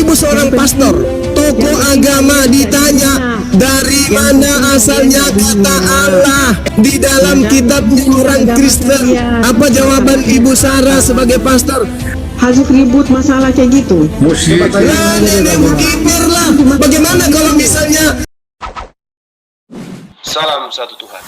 Ibu seorang pastor, tokoh agama, ditanya dari mana asalnya kata Allah di dalam kitabnya orang Kristen. Apa jawaban Ibu Sarah sebagai pastor? Harus ribut masalah kayak gitu. Lah, nenek mukibir lah. Bagaimana kalau misalnya Salam satu Tuhan.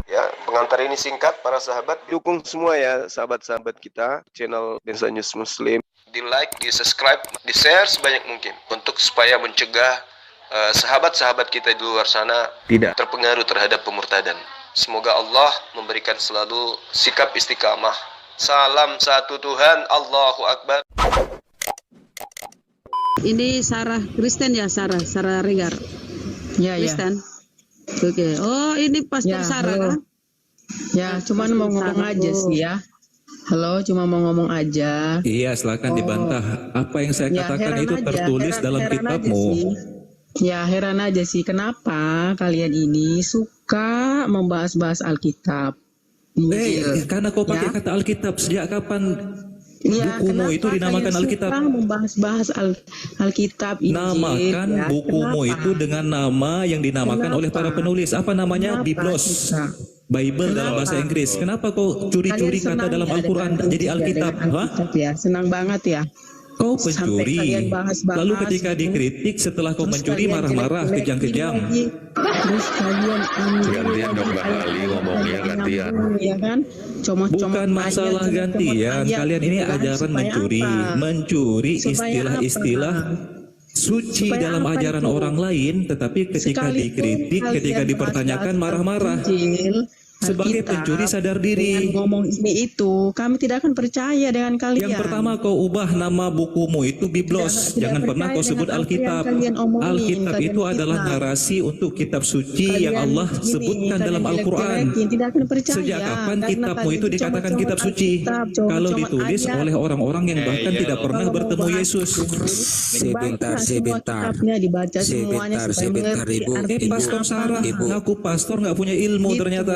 Ya, pengantar ini singkat para sahabat. Dukung semua ya sahabat-sahabat kita channel Bensa News Muslim. Di like, di subscribe, di share sebanyak mungkin untuk supaya mencegah sahabat-sahabat kita di luar sana tidak terpengaruh terhadap pemurtadan. Semoga Allah memberikan selalu sikap istiqamah. Salam satu Tuhan, Allahu Akbar. Ini Sarah Kristen ya, Sarah Regar. Ya, ya. Kristen. Oke. Oh, ini Pastor Ya, Sarah halo. kan? Ya, cuman mau ngomong aja sih ya. Halo, cuma mau ngomong aja. Iya, silakan dibantah. Apa yang saya Ya, katakan heran itu aja, tertulis dalam heran aja kitabmu. sih. Ya, heran aja sih kenapa kalian ini suka membahas-bahas Alkitab. Karena kau pakai Ya. kata Alkitab. Sejak kapan Iya, bukumu kenapa itu dinamakan kalian Alkitab? suka membahas-bahas Alkitab, Injil? Namakan ya? bukumu Kenapa? itu dengan nama yang dinamakan oleh para penulis. Apa namanya? Kenapa Biblos. suka? Bible dalam bahasa Inggris. Kenapa kau curi-curi Kalian kata senang dalam ya Al-Quran dengan jadi Alkitab? dengan Hah? Alkitab ya, senang banget ya. Kau Sampai pencuri. kalian bahas-bahas Lalu ketika gitu. dikritik setelah kau Terus mencuri kalian marah-marah, jelek-jelekin kejam-kejam. lagi. Terus kalian Gantian dong Mbak Ali ngomongnya, gantian. ya kan? Comot-comot Bukan masalah ayat, gantian. comot-comot Kalian ini ayat, gitu kan? ajaran Supaya mencuri, apa? mencuri Supaya istilah-istilah apa? suci Supaya dalam apa ajaran itu? orang lain, tetapi ketika Sekalipun dikritik, kalian ketika dipertanyakan bahas-bahas marah-marah. Injil, Sebagai Alkitab, pencuri sadar dengan diri. ngomong ini itu, kami tidak akan percaya dengan kalian. Yang pertama kau ubah nama bukumu itu Biblos. Tidak Jangan pernah percaya kau sebut dengan apa yang Alkitab. kalian omongin, Alkitab kalian itu adalah fitnah. narasi untuk kitab suci yang Kalian Allah gini, sebutkan kalian dalam Al-Quran. jelek-jelekin, tidak akan percaya. Sejak kapan Karena kitabmu kalian itu dikatakan comot-comot kitab suci? Alkitab, Kalau comot-comot ditulis ayat. oleh orang-orang yang bahkan tidak pernah Kalau mau bertemu bahas Yesus. dibaca semua kitabnya, dibaca semuanya supaya mengerti Ibu. artinya Pastor apa. Sarah, ngaku pastor nggak punya ilmu Gitu. ternyata.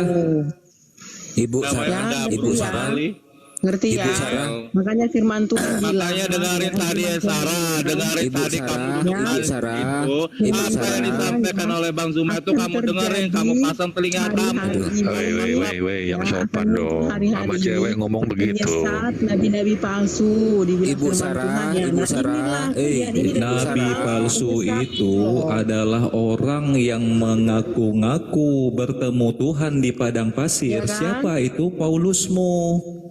Ibu Ya, Sarah, Ibu ngerti Sarah. ya. Ngerti ya? Ibu Sarah. Makanya firman Tuhan bilang. Makanya dengerin tadi ya Sarah, dengerin Ibu tadi Sarah, kamu Ya. Ibu Sarah, itu Ibu apa Sarah. yang disampaikan oleh Bang Zuma itu Akan kamu dengerin, terjadi kamu pasang telinga kamu. hari-hari ini. Woi, yang Ya, sopan akan dong. hari-hari Sama ini cewek ngomong begitu. menyesat nabi-nabi palsu dibilang Ibu firman Sarah, Tuhan ya. Ibu Nah, Sarah, inilah kalian ini Ibu dari Nabi Sarah. palsu menyesat itu loh. adalah orang yang mengaku-ngaku bertemu Tuhan di padang pasir. Ya kan? Siapa itu? Paulusmu.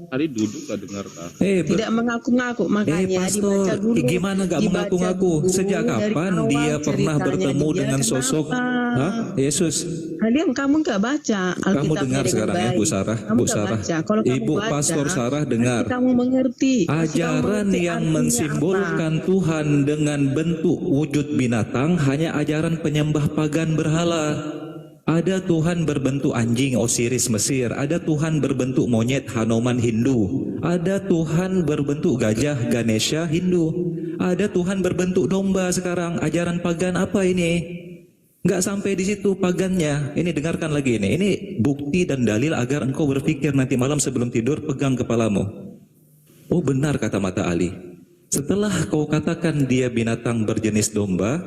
Tadi duduk gak dengar kah? Tidak mengaku-ngaku, makanya Pastor, dibaca dulu. gimana gak dibaca mengaku-ngaku? dulu Sejak dari kapan awal dia pernah ceritanya bertemu dia. dengan sosok Kenapa? Yesus? Kalian kamu nggak baca Kamu Alkitabnya dengar dengan sekarang ya, baik. Bu Sarah, Kamu Bu nggak Sarah. baca. Kalau kamu Ibu baca, Pastor Sarah pasti dengar. kamu mengerti. Pasti kamu Ajaran mengerti yang artinya mensimbolkan apa. Tuhan dengan bentuk wujud binatang hanya ajaran penyembah pagan berhala. Ada Tuhan berbentuk anjing Osiris Mesir, ada Tuhan berbentuk monyet Hanuman Hindu, ada Tuhan berbentuk gajah Ganesha Hindu, ada Tuhan berbentuk domba sekarang. Ajaran pagan apa ini? Nggak sampai di situ pagannya. Ini dengarkan lagi ini. Ini bukti dan dalil agar engkau berpikir nanti malam sebelum tidur pegang kepalamu. Oh benar kata Mata Ali. Setelah kau katakan dia binatang berjenis domba,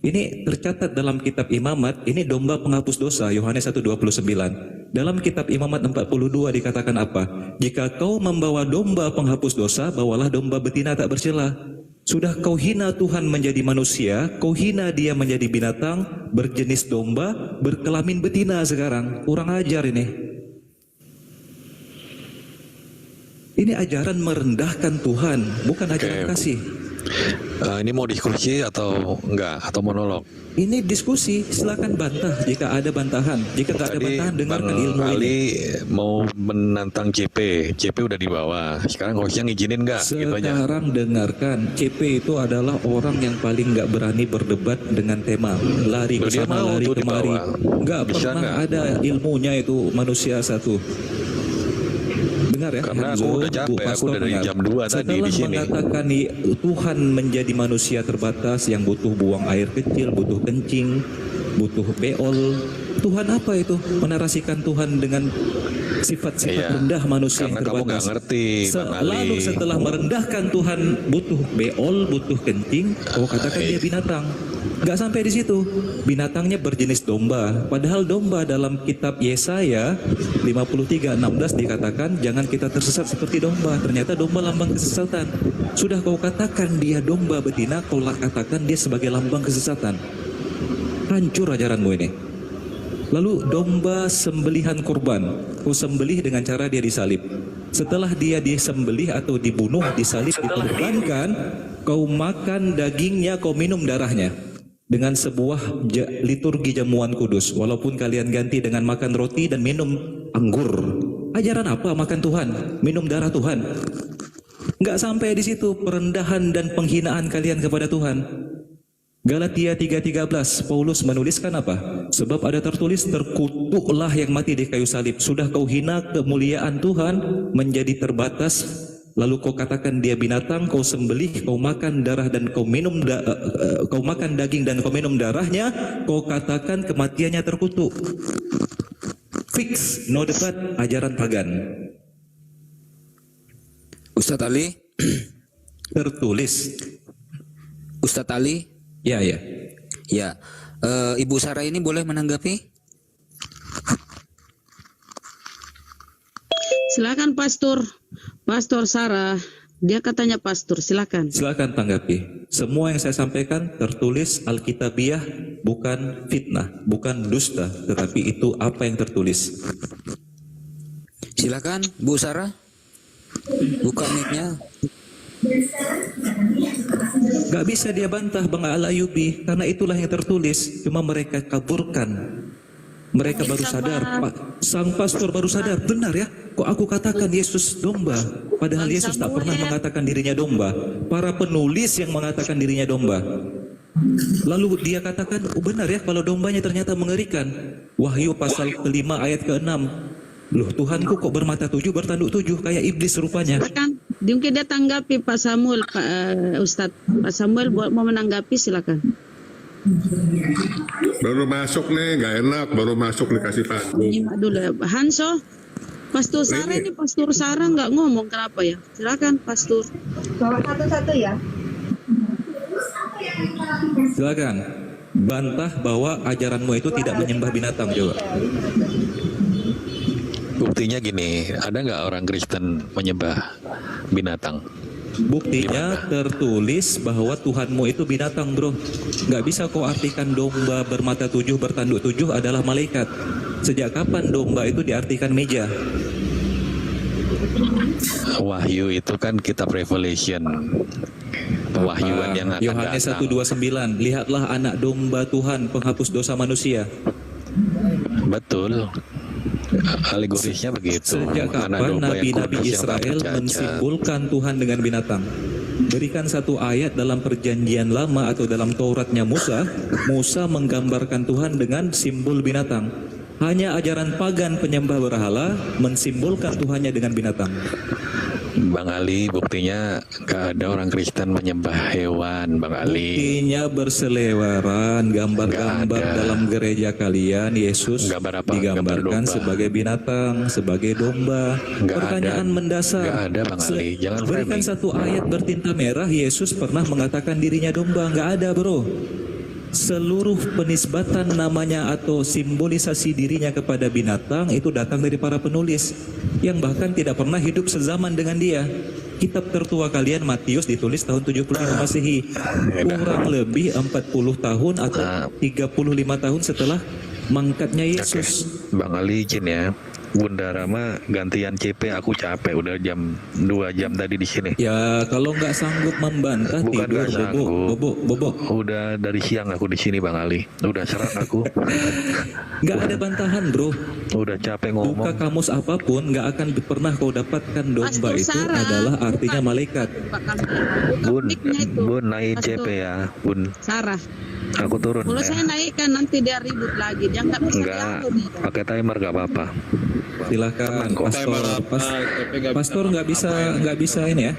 ini tercatat dalam kitab Imamat, ini domba penghapus dosa, Yohanes 1:29. Dalam kitab Imamat 42 dikatakan apa? Jika kau membawa domba penghapus dosa, bawalah domba betina tak bercela. Sudah kau hina Tuhan menjadi manusia, kau hina dia menjadi binatang, berjenis domba, berkelamin betina sekarang. Kurang ajar ini. Ini ajaran merendahkan Tuhan, bukan ajaran kasih. Ini mau diskusi atau enggak? Atau monolog? Ini diskusi, silakan bantah jika ada bantahan. Jika nggak ada Tadi bantahan, dengarkan Bang ilmu ini. Ali mau menantang CP. CP udah di bawah. Sekarang hostnya ngizinin enggak? Gitu aja. Sekarang dengarkan, CP itu adalah orang yang paling nggak berani berdebat dengan tema. Lari ke Loh, dia sana, mau lari tuh di kemari. bawah. Nggak Bisa pernah nggak? ada ilmunya itu manusia satu. Dengar ya, Karena Hanzo, aku udah Bu capek, aku Pastor, udah dari dengar. jam 2 tadi Setelah di sini. mengatakan Tuhan menjadi manusia terbatas yang butuh buang air kecil, butuh kencing, butuh beol. Tuhan apa itu? Menarasikan Tuhan dengan sifat-sifat Iya, rendah manusia karena yang kamu nggak terbatas. ngerti, Bang Ali. Lalu setelah merendahkan Tuhan butuh beol, butuh kencing, kau katakan dia binatang. Nggak sampai di situ. Binatangnya berjenis domba. Padahal domba dalam kitab Yesaya 53:16 dikatakan jangan kita tersesat seperti domba. Ternyata domba lambang kesesatan. Sudah kau katakan dia domba betina, kau katakan dia sebagai lambang kesesatan. Hancur ajaranmu ini. Lalu domba sembelihan kurban, kau sembelih dengan cara dia disalib. Setelah dia disembelih atau dibunuh, disalib, dikorbankan, kau makan dagingnya, kau minum darahnya. Dengan sebuah liturgi jamuan kudus. Walaupun kalian ganti dengan makan roti dan minum anggur. Ajaran apa makan Tuhan? Minum darah Tuhan. Nggak sampai di situ perendahan dan penghinaan kalian kepada Tuhan. Galatia 3:13, Paulus menuliskan apa? Sebab ada tertulis, terkutuklah yang mati di kayu salib. Sudah kau hina kemuliaan Tuhan menjadi terbatas. Lalu kau katakan dia binatang, kau sembelih, kau makan darah dan kau minum kau makan daging dan kau minum darahnya, kau katakan kematiannya terkutuk. Fix, no debat, ajaran pagan. Ustadz Ali, Tertulis. Ustadz Ali, Ya. ya, Ibu Sarah ini boleh menanggapi? Silakan Pastor Sarah. Dia katanya pastor, silakan. Silakan tanggapi. Semua yang saya sampaikan tertulis Alkitabiah, bukan fitnah, bukan dusta, tetapi itu apa yang tertulis. Silakan Bu Sarah. Buka mic-nya. Gak bisa dia bantah Bang Al-Ayubi, karena itulah yang tertulis. Cuma mereka kaburkan. Mereka baru sadar, Pak. Sang pastor baru sadar, benar ya? Kok aku katakan Yesus domba? Padahal Yesus tak pernah mengatakan dirinya domba. Para penulis yang mengatakan dirinya domba. Lalu dia katakan, oh benar ya kalau dombanya ternyata mengerikan. Wahyu pasal ke-5 ayat ke-6. Loh Tuhanku kok bermata 7 bertanduk 7 kayak iblis rupanya. Silakan. Mungkin dia tanggapi Pak Samuel, Ustadz. Pak Samuel mau menanggapi, silakan. Baru masuk nih, nggak enak. Baru masuk dikasih panggung. Nyimak dulu ya. Hanso, Pastor Sarah ini Pastor Sarah nggak ngomong, kenapa ya? Silakan Pastor. Bawa satu-satu ya. Silakan. Bantah bahwa ajaranmu itu tidak menyembah binatang juga. Buktinya gini, ada nggak orang Kristen menyembah binatang? Buktinya tertulis bahwa Tuhanmu itu binatang, bro. Nggak bisa kau artikan domba bermata 7 bertanduk 7 adalah malaikat. Sejak kapan domba itu diartikan meja? Wahyu itu kan kitab Revelation, pewahyuan yang akan Yohanes datang. 1:29, lihatlah anak domba Tuhan penghapus dosa manusia. Betul. Alegorisnya begitu. Sejak Anak kapan domba yang nabi-nabi kudus yang tak Israel bercacat. mensimpulkan Tuhan dengan binatang? Berikan satu ayat dalam perjanjian lama atau dalam Tauratnya Musa. Musa menggambarkan Tuhan dengan simbol binatang. Hanya ajaran pagan penyembah berhala mensimbolkan Tuhannya dengan binatang. Bang Ali, buktinya gak ada orang Kristen menyembah hewan, Bang Ali. Buktinya berseleweran gambar-gambar Nggak ada. dalam gereja kalian. Yesus Gambar apa? digambarkan Gambar domba. sebagai binatang, sebagai domba. Nggak Pertanyaan ada. mendasar. Nggak ada, Bang Ali. Jangan Berikan framing. satu ayat bertinta merah. Yesus pernah mengatakan dirinya domba. Nggak ada, bro. Seluruh penisbatan namanya atau simbolisasi dirinya kepada binatang itu datang dari para penulis yang bahkan tidak pernah hidup sezaman dengan dia. Kitab tertua kalian Matius ditulis tahun 75 Masehi. Kurang lebih 40 tahun atau 35 tahun setelah mangkatnya Yesus. Bang Ali izin ya. Bunda Rama gantian CP, aku capek udah jam 2 jam tadi di sini. Ya kalau nggak sanggup membantah Bukan tidur nggak sanggup. bobok. Udah dari siang aku di sini Bang Ali. Udah serak aku. Nggak ada bantahan, bro. Udah capek ngomong. Buka kamus apapun nggak akan pernah kau dapatkan domba Pastor itu Sarah, adalah artinya buka. malaikat. Bun, Bun naik CP ya, Bun. Sarah. Aku turun Kalau ya. saya naikkan nanti dia ribut lagi. Dia nggak bisa Enggak, diatur nih. pakai timer gak apa-apa. Silakan Tenang kok. pastor. Pastor nggak bisa ini ya.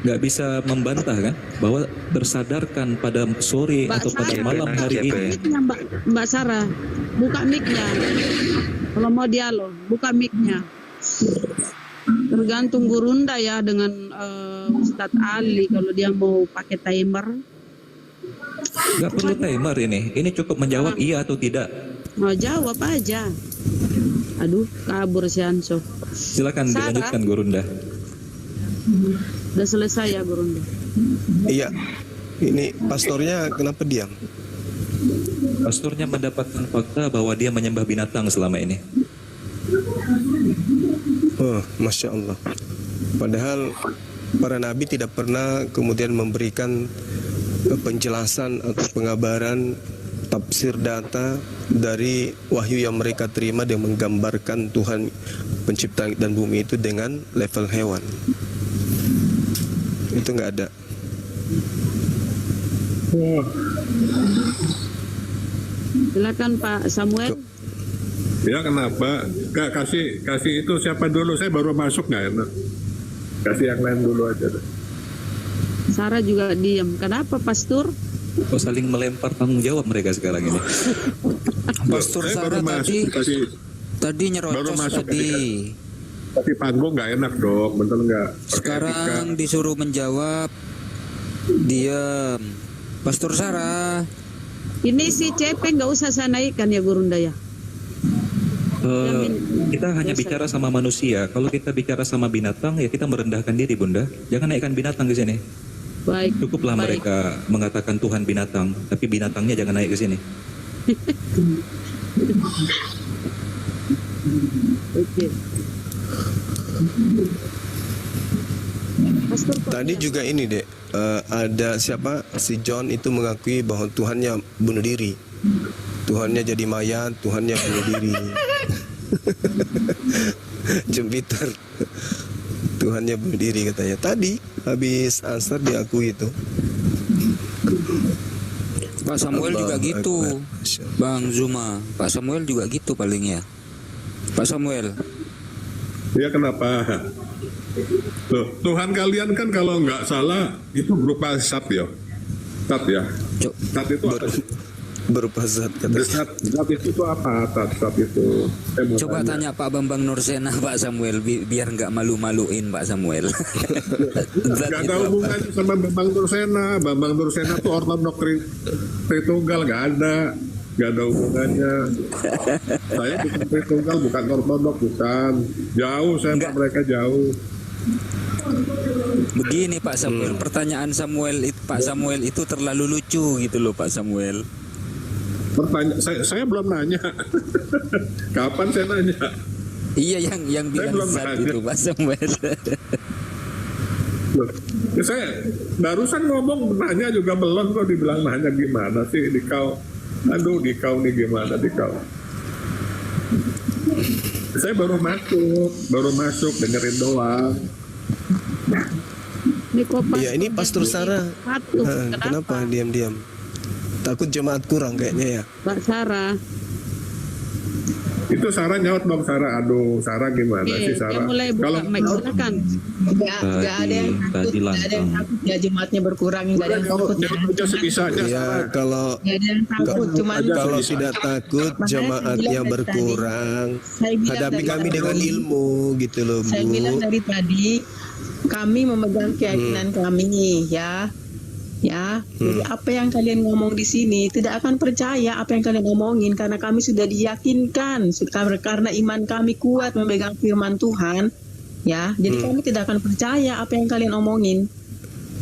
nggak bisa membantah kan bahwa tersadarkan pada sore Mbak atau pada Sarah, malam hari ini. Mic-nya, Mbak Sarah, buka mic-nya. Kalau mau dialog, buka mic-nya. Tergantung Gurunda ya dengan Ustadz Ali kalau dia mau pakai timer. Nggak perlu timer ini cukup menjawab iya atau tidak. Mau jawab aja. Aduh, kabur si Anso. Silakan Sarah. dilanjutkan Gurunda. Udah selesai ya Gurunda. Iya. Ini pastornya kenapa diam? Pastornya mendapatkan fakta bahwa dia menyembah binatang selama ini. Oh, Masya Allah. Padahal para nabi tidak pernah kemudian memberikan penjelasan atau pengabaran tafsir data dari wahyu yang mereka terima yang menggambarkan Tuhan pencipta langit dan bumi itu dengan level hewan. Itu nggak ada. Silakan Pak Samuel. Ya kenapa? Nggak kasih itu siapa dulu? Saya baru masuk nggak enak. Kasih yang lain dulu aja deh. Sarah juga diam. Kenapa Pastor? Kok saling melempar tanggung jawab mereka sekarang ini? Pastor Saya Sarah baru masuk, tadi nyerocos tadi. Tapi panggung nggak enak dong, bener nggak? Sekarang disuruh menjawab, diam. Pastor Sarah. Ini si CP nggak usah saya naikkan ya Gurunda ya. Kita hanya bicara sama manusia. Kalau kita bicara sama binatang, ya kita merendahkan diri, Bunda. Jangan naikkan binatang ke sini. Baik. Cukuplah baik. mereka mengatakan Tuhan binatang, tapi binatangnya jangan naik ke sini. Oke. Pastor, Tadi juga ini dek, ada siapa si John itu mengakui bahwa Tuhannya bunuh diri, Tuhannya jadi mayat, Tuhannya bunuh diri. Jupiter, Tuhannya bunuh diri katanya. Tadi habis asar diakui itu. Pak Samuel juga Allahu gitu. Akbar. Bang Zuma, Pak Samuel juga gitu paling ya. Pak Samuel. Ya kenapa? Loh, Tuhan kalian kan kalau nggak salah itu berupa zat ya. Zat ya. Zat itu apa? Berupa zat katanya. Zat itu apa? Zat itu. Coba tanya Pak Bambang Nursena Pak Samuel biar nggak malu-maluin Pak Samuel. Gak ada hubungannya sama Bambang Nursena. Bambang Nursena itu ortodok Tritunggal, gak ada hubungannya. Saya bukan Tritunggal, bukan ortodok, bukan. Jauh saya sama mereka jauh. Begini Pak Samuel, pertanyaan Pak Samuel itu terlalu lucu gitu loh Pak Samuel. Saya belum nanya. Kapan saya nanya? Iya yang bilang zat itu Pak Samuel. Loh, saya barusan ngomong nanya juga belum kok dibilang nanya gimana sih dikau. Aduh dikau nih gimana dikau. Saya baru masuk dengerin doang. Iya ini Pastor Sarah. Kenapa diam-diam? Takut jemaat kurang kayaknya ya. Mbak Sarah. Itu Sarah nyaut dong Sarah. Aduh Sarah gimana sih Sarah? Dia mulai buka mic, silakan. Nggak ada yang takut, nggak ada yang takut ya jemaatnya berkurang, nggak ada yang takut ya. Ya kalau Nggak ada yang takut, cuman kalau tidak takut jemaatnya berkurang, hadapi kami dengan ilmu gitu loh Bu. saya bilang dari tadi kami memegang keyakinan kami ya. Jadi apa yang kalian ngomong di sini tidak akan percaya apa yang kalian ngomongin karena kami sudah diyakinkan karena iman kami kuat memegang firman Tuhan ya. Jadi kami tidak akan percaya apa yang kalian omongin.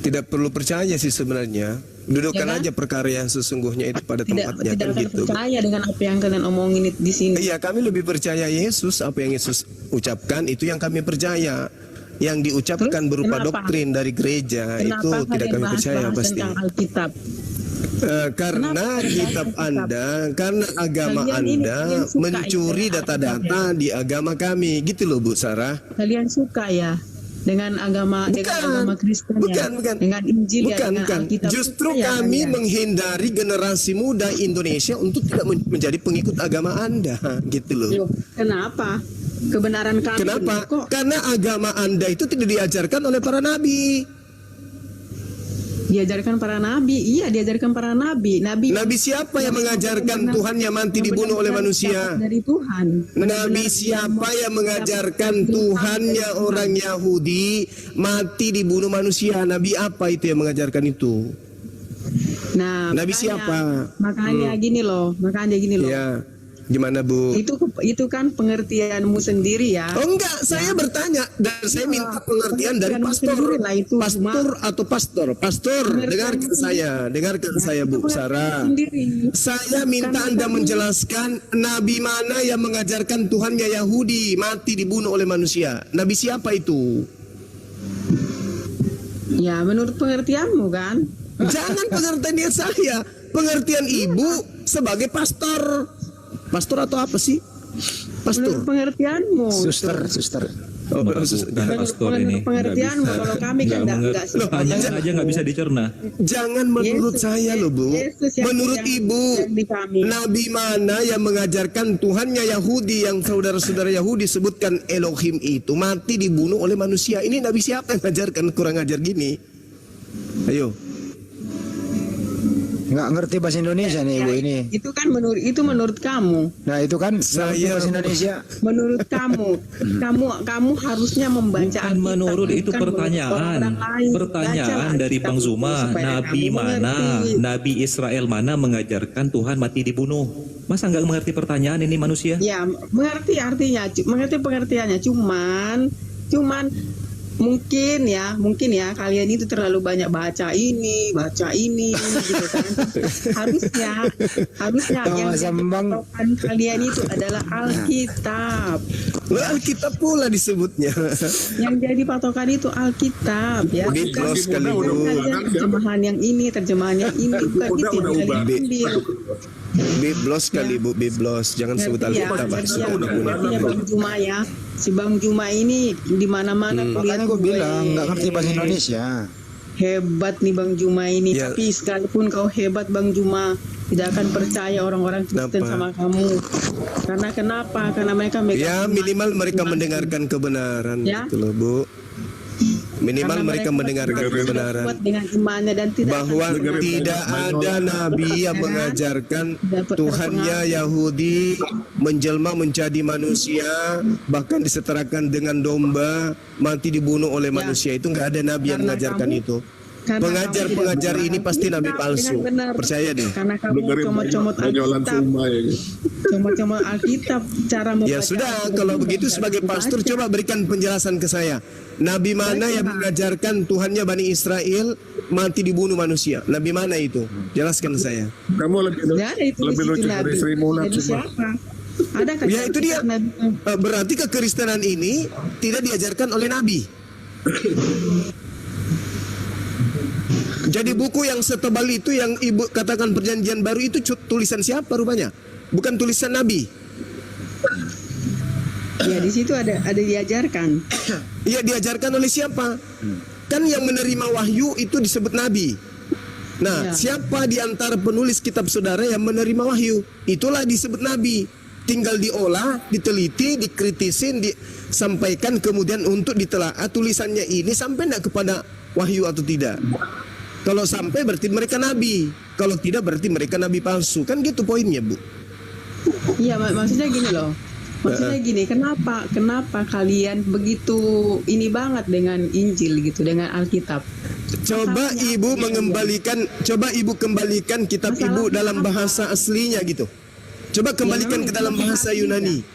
Tidak perlu percaya sih sebenarnya. Dudukkan Ya kan? aja perkara yang sesungguhnya itu pada tempatnya Tidak kan akan gitu. percaya dengan apa yang kalian omongin di sini. Iya, kami lebih percaya Yesus, apa yang Yesus ucapkan itu yang kami percaya. Yang diucapkan berupa Kenapa? doktrin dari gereja itu tidak kami percaya pasti. Tentang Alkitab? Karena kitab Anda, karena agama Kalian ini Anda kalian suka mencuri itu, data-data di agama kami, gitu loh Bu Sarah. Kalian suka ya dengan agama Kristen ya, dengan Injil ya, dengan Alkitab. Justru Ya, kami kalian. menghindari generasi muda Indonesia untuk tidak menjadi pengikut agama Anda, gitu loh. Loh, kenapa? Kebenaran kami Kenapa? benar kok. Karena agama Anda itu tidak diajarkan oleh para nabi. Diajarkan para nabi. Iya, diajarkan para nabi. Nabi siapa yang mengajarkan Tuhannya mati dibunuh oleh manusia? Dari Tuhan. Nabi siapa yang mengajarkan Tuhannya orang Yahudi mati dibunuh manusia? Nabi apa itu yang mengajarkan itu? Nah, Nabi siapa? Makanya gini loh. Ya, gimana Bu? Itu kan pengertianmu sendiri ya. Oh enggak, saya bertanya dan saya minta pengertian dari pastor. Pastor, dengarkan saya Bu Sarah. Saya minta Anda menjelaskan nabi mana yang mengajarkan Tuhannya Yahudi mati dibunuh oleh manusia. Nabi siapa itu? Ya, menurut pengertianmu kan? Jangan pengertian saya, pengertian Ibu sebagai pastor. Pastor atau apa sih? Pastor. Menurut pengertianmu. Suster. Oh, bukan pastor ini. Pengertianmu kalau kami kan enggak. Hanya aja nggak bisa dicerna. Jangan menurut saya loh Bu. Menurut Ibu, nabi mana yang mengajarkan Tuhannya Yahudi yang saudara-saudara Yahudi sebutkan Elohim itu mati dibunuh oleh manusia? Ini nabi siapa yang mengajarkan kurang ajar gini? Ayo. Nggak ngerti bahasa Indonesia nih Ibu ini. Itu kan menurut kamu. Nah itu kan saya bahasa Indonesia. Menurut kamu harusnya membaca Bukan menurut itu pertanyaan. Pertanyaan dari Bang Zuma, nabi mana, nabi Israel mana mengajarkan Tuhan mati dibunuh? Masa nggak mengerti pertanyaan ini manusia? Ya, mengerti artinya, mengerti pengertiannya. Cuman mungkin ya kalian itu terlalu banyak baca ini gitu kan. harusnya yang patokan kalian itu adalah Alkitab. Alkitab pula disebutnya. Yang jadi patokan itu Alkitab ya. Bukan terjemahan yang ini bukan itu yang kalian ambil. Biblos kali Bu, Biblos. Jangan sebut Alkitab. Bang Juma ya. Si Bang Juma ini di mana-mana makanya gue bilang nggak ngerti bahasa Indonesia. Hebat nih Bang Juma ini, Ya. tapi sekalipun kau hebat Bang Juma, tidak akan percaya orang-orang Kristen sama kamu. Karena kenapa? Karena mereka ya minimal mereka mendengarkan kebenaran ya? gitu loh Bu. Minimal mereka mendengarkan kebenaran dengan imannya dan bahwa tidak ada nabi yang mengajarkan Tuhannya Yahudi menjelma menjadi manusia, bahkan disetarakan dengan domba, mati dibunuh oleh manusia. Itu nggak ada nabi yang mengajarkan itu. Pengajar-pengajar ini pasti nabi palsu. Percaya deh. Karena kamu comot-comot Alkitab, cara membaca. Ya sudah, kalau begitu sebagai pastor coba berikan penjelasan ke saya. Nabi mana yang mengajarkan Tuhannya Bani Israel mati dibunuh manusia? Nabi mana itu? Jelaskan saya. Kamu lebih lucu dari Sri Mulat. Ada ya itu dia. Berarti kekristenan ini tidak diajarkan oleh Nabi. Jadi buku yang setebal itu yang Ibu katakan Perjanjian Baru itu tulisan siapa rupanya? Bukan tulisan Nabi. Ya di situ ada diajarkan. Iya, diajarkan oleh siapa? Kan yang menerima wahyu itu disebut Nabi. Nah, siapa di antara penulis kitab saudara yang menerima wahyu? Itulah disebut Nabi. Tinggal diolah, diteliti, dikritisin, disampaikan kemudian untuk ditelaah tulisannya ini sampai tidak kepada wahyu atau tidak. Kalau sampai berarti mereka nabi. Kalau tidak berarti mereka nabi palsu. Kan gitu poinnya, Bu. Iya, maksudnya gini loh. Maksudnya gini, kenapa kalian begitu ini banget dengan Injil gitu, dengan Alkitab? Coba Ibu kembalikan kitab Ibu dalam bahasa aslinya gitu. Coba kembalikan ke dalam bahasa Yunani.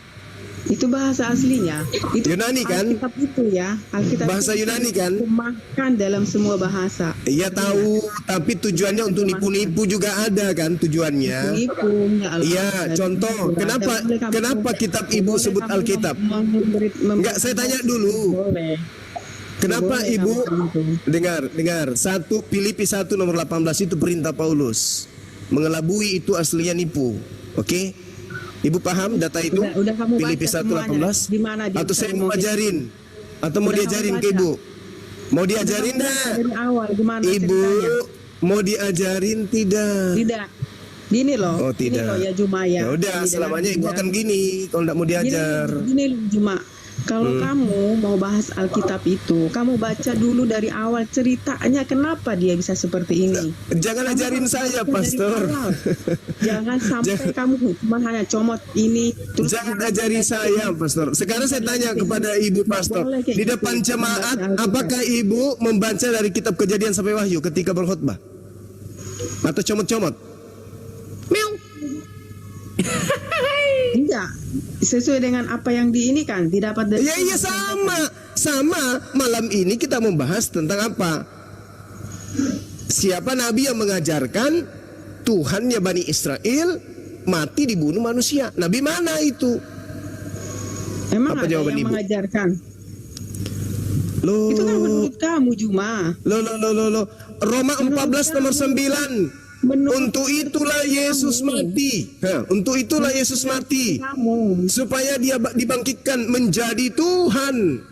Itu bahasa aslinya. Itu Yunani kan? Alkitab itu ya. Alkitab bahasa itu Yunani kan? Makan dalam semua bahasa. Iya tahu, tapi tujuannya untuk nipu-nipu juga ada kan tujuannya. Nipu, iya, contoh, kenapa kitab Ibu sebut Alkitab? Enggak, saya tanya dulu. Kenapa Ibu dengar 1 Filipi 1 nomor 18 itu perintah Paulus. Mengelabui itu aslinya nipu. Oke? Ibu paham data itu? Udah kamu Filipi 1:18? Atau saya mau ajarin? Atau mau diajarin ke Ibu? Mau diajarin enggak? Ibu mau diajarin tidak? Tidak. Gini loh. Oh, tidak. Gini loh ya Juma ya. Ya udah, selamanya Ibu akan gini kalau enggak mau diajar. Gini Juma. Kalau kamu mau bahas Alkitab itu, kamu baca dulu dari awal ceritanya kenapa dia bisa seperti ini. Jangan ajarin saya, Dari Pastor. awal. Jangan sampai kamu cuma hanya comot ini. Terus Jangan ajari saya, Pastor. Sekarang saya tanya kepada Ibu Pastor, di depan jemaat, apakah Ibu membaca dari kitab Kejadian sampai Wahyu ketika berkhutbah? Atau comot-comot? Meow. Enggak, sesuai dengan apa yang diinikan, didapat dari. Ya iya sama. Malam ini kita membahas tentang apa? Siapa nabi yang mengajarkan Tuhannya Bani Israel mati dibunuh manusia? Nabi mana itu? Emang Apa ada jawaban yang Ibu? mengajarkan? Loh. Itu kan menurut kamu, Juma. Loh. Roma 14 nomor 9. Untuk itulah Yesus mati. Untuk itulah Yesus mati. Supaya dia dibangkitkan menjadi Tuhan.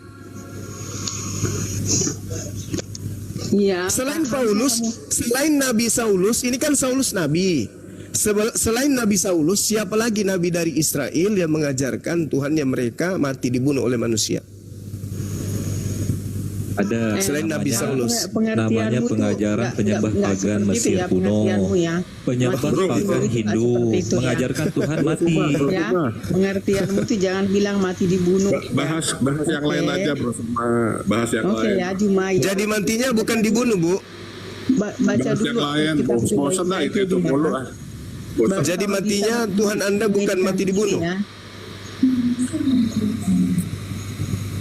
Iya. Selain Paulus, selain Nabi Saulus, ini kan Saulus Nabi. Selain Nabi Saulus, siapa lagi Nabi dari Israel yang mengajarkan Tuhannya mereka mati dibunuh oleh manusia? Ada Selain Nabi Saulus. namanya pengajaran penyembah pagan Mesir kuno, penyembah pagan Hindu, mengajarkan Tuhan mati. Ya, pengertianmu tuh jangan bilang mati dibunuh. Bahas yang lain aja, Bro. Bahas yang Oke lain. ya, Juma. Ya. Jadi mantinya bukan dibunuh, Bu. Baca Bahas dulu. yang lain. Bosan dah itu Juma. mulu lah. Bosan. Jadi matinya Tuhan Anda bukan mati dibunuh. Ya.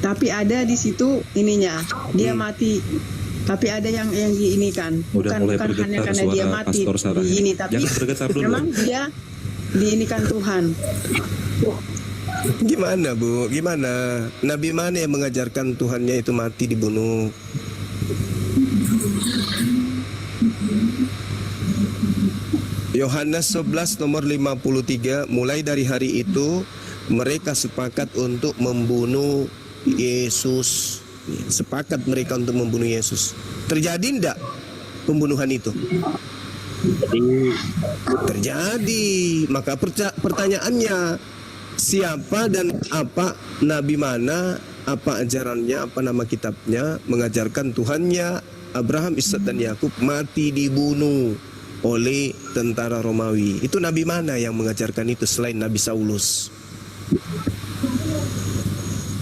Tapi ada di situ ininya, dia mati. Tapi ada yang diinikan, Udah mulai bukan hanya bergetar karena dia suara mati Pastor Sarah. di ini, tapi Jangan bergetar dulu. memang dia diinikan Tuhan. Gimana, Bu? Gimana? Nabi mana yang mengajarkan Tuhannya itu mati dibunuh? Yohanes 11 nomor 53, mulai dari hari itu mereka sepakat untuk membunuh Yesus. Sepakat mereka untuk membunuh Yesus. Terjadi enggak pembunuhan itu? Terjadi. Maka pertanyaannya, siapa dan apa nabi mana, apa ajarannya, apa nama kitabnya mengajarkan Tuhannya Abraham, Ishak dan Yakub mati dibunuh oleh tentara Romawi? Itu nabi mana yang mengajarkan itu selain Nabi Saulus?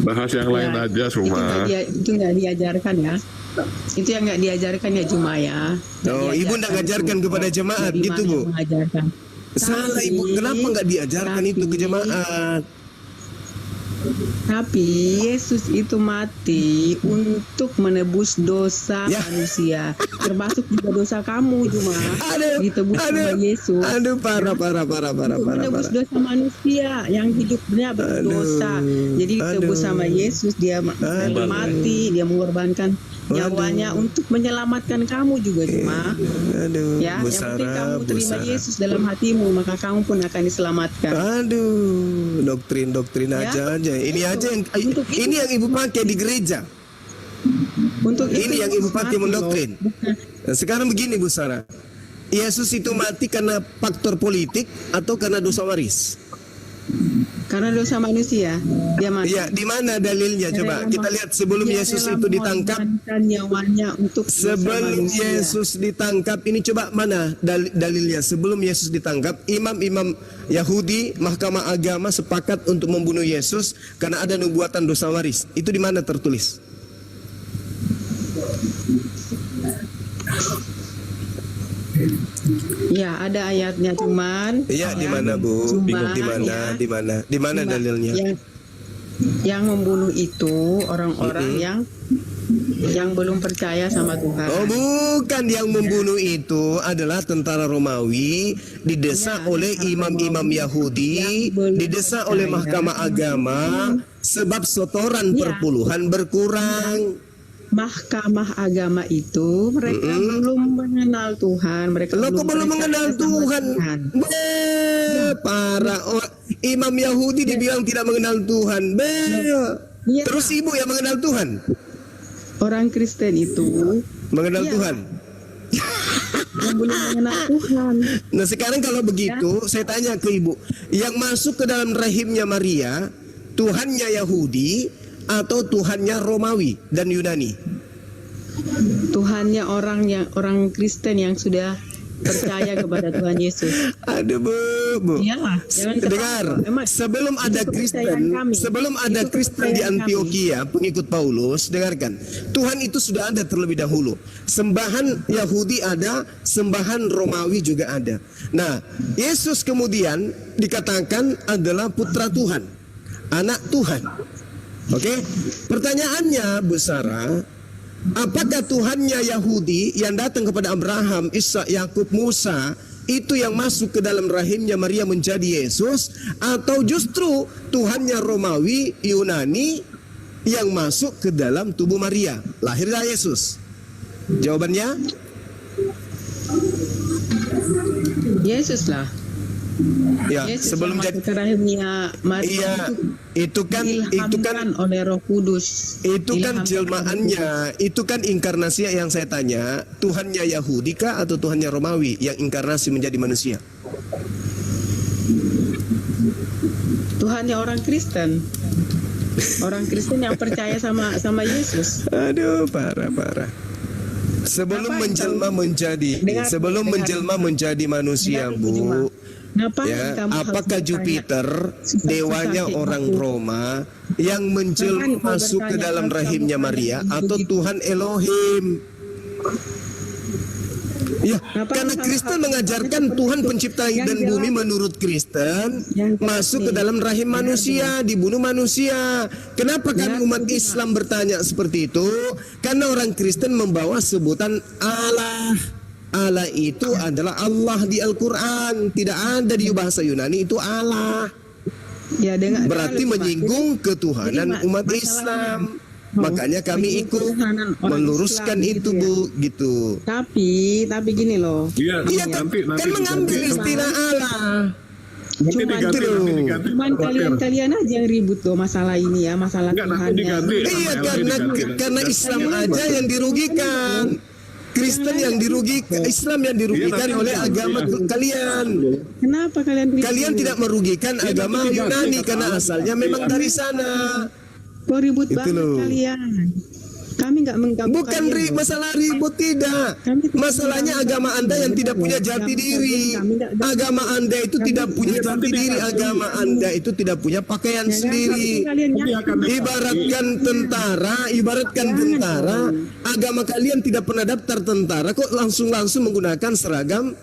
Bahas yang lain aja, Suma. Itu nggak diajarkan ya. Itu yang nggak diajarkan ya, Juma ya. Oh, Ibu nggak ngajarkan kepada jemaat gitu, Bu? Mengajarkan. Salah, Ibu. Kenapa nggak diajarkan itu ke jemaat? Tapi Yesus itu mati untuk menebus dosa manusia, termasuk juga dosa kamu, Juma. Ditebus sama Yesus. Aduh, parah. Menebus dosa manusia yang hidupnya berdosa. Jadi ditebus sama Yesus, dia mati, dia mengorbankan nyawanya untuk menyelamatkan kamu juga, Juma. Ya, yang penting kamu terima Yesus dalam hatimu, maka kamu pun akan diselamatkan. Aduh, doktrin aja. Ini aja yang ini yang Ibu pakai di gereja. Untuk ini yang Ibu pakai mendoktrin. Nah, sekarang begini, Bu Sarah. Yesus itu mati karena faktor politik atau karena dosa waris? Karena dosa manusia, dia mati. Iya, di mana dalilnya? Coba kita lihat sebelum Yesus itu ditangkap. Nyawanya untuk sebelum Yesus ditangkap, ini coba mana dalilnya? Sebelum Yesus ditangkap, imam-imam Yahudi, mahkamah agama sepakat untuk membunuh Yesus karena ada nubuatan dosa waris. Itu di mana tertulis? Ya, ada ayatnya, cuman. Iya, di mana, Bu? Bingung di mana? Di mana dalilnya? Yang membunuh itu orang-orang yang belum percaya sama Tuhan. Oh, bukan, yang membunuh itu adalah tentara Romawi, didesak oleh imam-imam Yahudi, didesak oleh mahkamah agama sebab setoran perpuluhan berkurang. Mahkamah agama itu mereka belum mengenal Tuhan, mereka belum mengenal Tuhan. Para imam Yahudi dibilang tidak mengenal Tuhan. Terus Ibu yang mengenal Tuhan. Orang Kristen itu mengenal Tuhan. Yang belum mengenal Tuhan. Nah, sekarang kalau begitu, saya tanya ke Ibu, yang masuk ke dalam rahimnya Maria, Tuhannya Yahudi, atau Tuhannya Romawi dan Yunani? Tuhannya orang Kristen yang sudah percaya kepada Tuhan Yesus. Aduh bu. Iyalah, jangan ketawa. Dengar, Emang sebelum itu ada kepercayaan Kristen, kami. sebelum ada Itu Kristen di kepercayaan kami. Antioquia, pengikut Paulus, dengarkan, Tuhan itu sudah ada terlebih dahulu. Sembahan Yahudi ada, sembahan Romawi juga ada. Nah, Yesus kemudian dikatakan adalah putra Tuhan, anak Tuhan. Oke, pertanyaannya Bu Sarah, apakah Tuhannya Yahudi yang datang kepada Abraham, Ishak, Yakub, Musa itu yang masuk ke dalam rahimnya Maria menjadi Yesus, atau justru Tuhannya Romawi, Yunani yang masuk ke dalam tubuh Maria, lahirlah Yesus? Jawabannya Yesus lah. ya, Yesus sebelum yang jadi masuk ke rahimnya Maria itu kan diilhamkan oleh Roh Kudus. itu kan Diilhamkan jelmaannya, itu kan inkarnasi yang saya tanya, Tuhannya Yahudi kah atau Tuhannya Romawi yang inkarnasi menjadi manusia? Tuhannya orang Kristen. Orang Kristen yang percaya sama Yesus. Aduh, parah. Sebelum menjelma menjadi menjadi manusia, Bu. Ya, apakah Jupiter, dewanya orang Roma, yang menjelma masuk ke dalam rahimnya Maria, atau Tuhan Elohim? Ya, karena Kristen mengajarkan Tuhan pencipta dan bumi menurut Kristen masuk ke dalam rahim manusia, dibunuh manusia. Kenapa kami umat Islam bertanya seperti itu? Karena orang Kristen membawa sebutan Allah. Allah itu adalah Allah di Al-Quran, tidak ada di bahasa Yunani itu Allah. Ya, berarti menyinggung ketuhanan umat Islam. Makanya kami ikut meluruskan itu, Bu, gitu. Tapi gini loh. Iya, kan mengambil istilah Allah. Cuman kalian aja yang ribut loh masalah ini ya, masalah Tuhan. Iya, karena Islam aja yang dirugikan. Kristen yang dirugikan, Islam yang dirugikan oleh agama kalian. Kenapa kalian ribut? Kalian tidak merugikan agama Yunani karena asalnya memang dari sana. Kok ribut Itu banget loh. kalian? Kami nggak mengganggu Bukan kalian. masalah ribut, tidak. Masalahnya agama Anda yang tidak punya jati diri. Agama Anda itu tidak punya jati diri. Agama Anda itu tidak punya pakaian sendiri. Ibaratkan tentara, agama kalian tidak pernah daftar tentara, kok langsung menggunakan seragam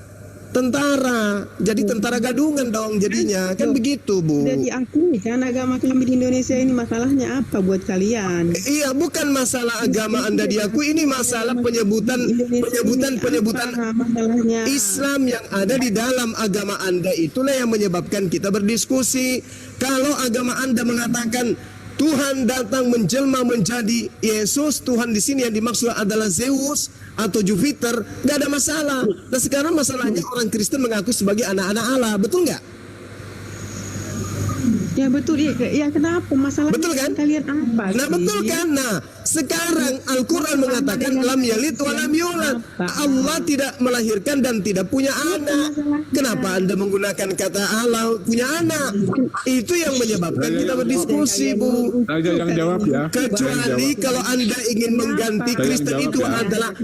tentara. Jadi tentara gadungan dong jadinya. Kan begitu, Bu. Sudah diakui kan agama kami di Indonesia ini, masalahnya apa buat kalian? Iya, bukan masalah agama Anda diakui, ini masalah penyebutan Islam yang ada di dalam agama Anda, itulah yang menyebabkan kita berdiskusi. Kalau agama Anda mengatakan Tuhan datang menjelma menjadi Yesus, Tuhan di sini yang dimaksud adalah Zeus atau Jupiter, nggak ada masalah. Nah, sekarang masalahnya orang Kristen mengaku sebagai anak-anak Allah, betul nggak? Ya betul, ya kenapa masalahnya? Betul kan? Kalian apa? Nah, sih? betul kan? Nah, sekarang Al-Quran mengatakan lam yalid wa lam yulad. Allah tidak melahirkan dan tidak punya anak. Kenapa Anda menggunakan kata Allah punya anak? Itu yang menyebabkan kita berdiskusi, Bu. Jangan jawab ya. Kecuali kalau Anda ingin mengganti Kristen itu adalah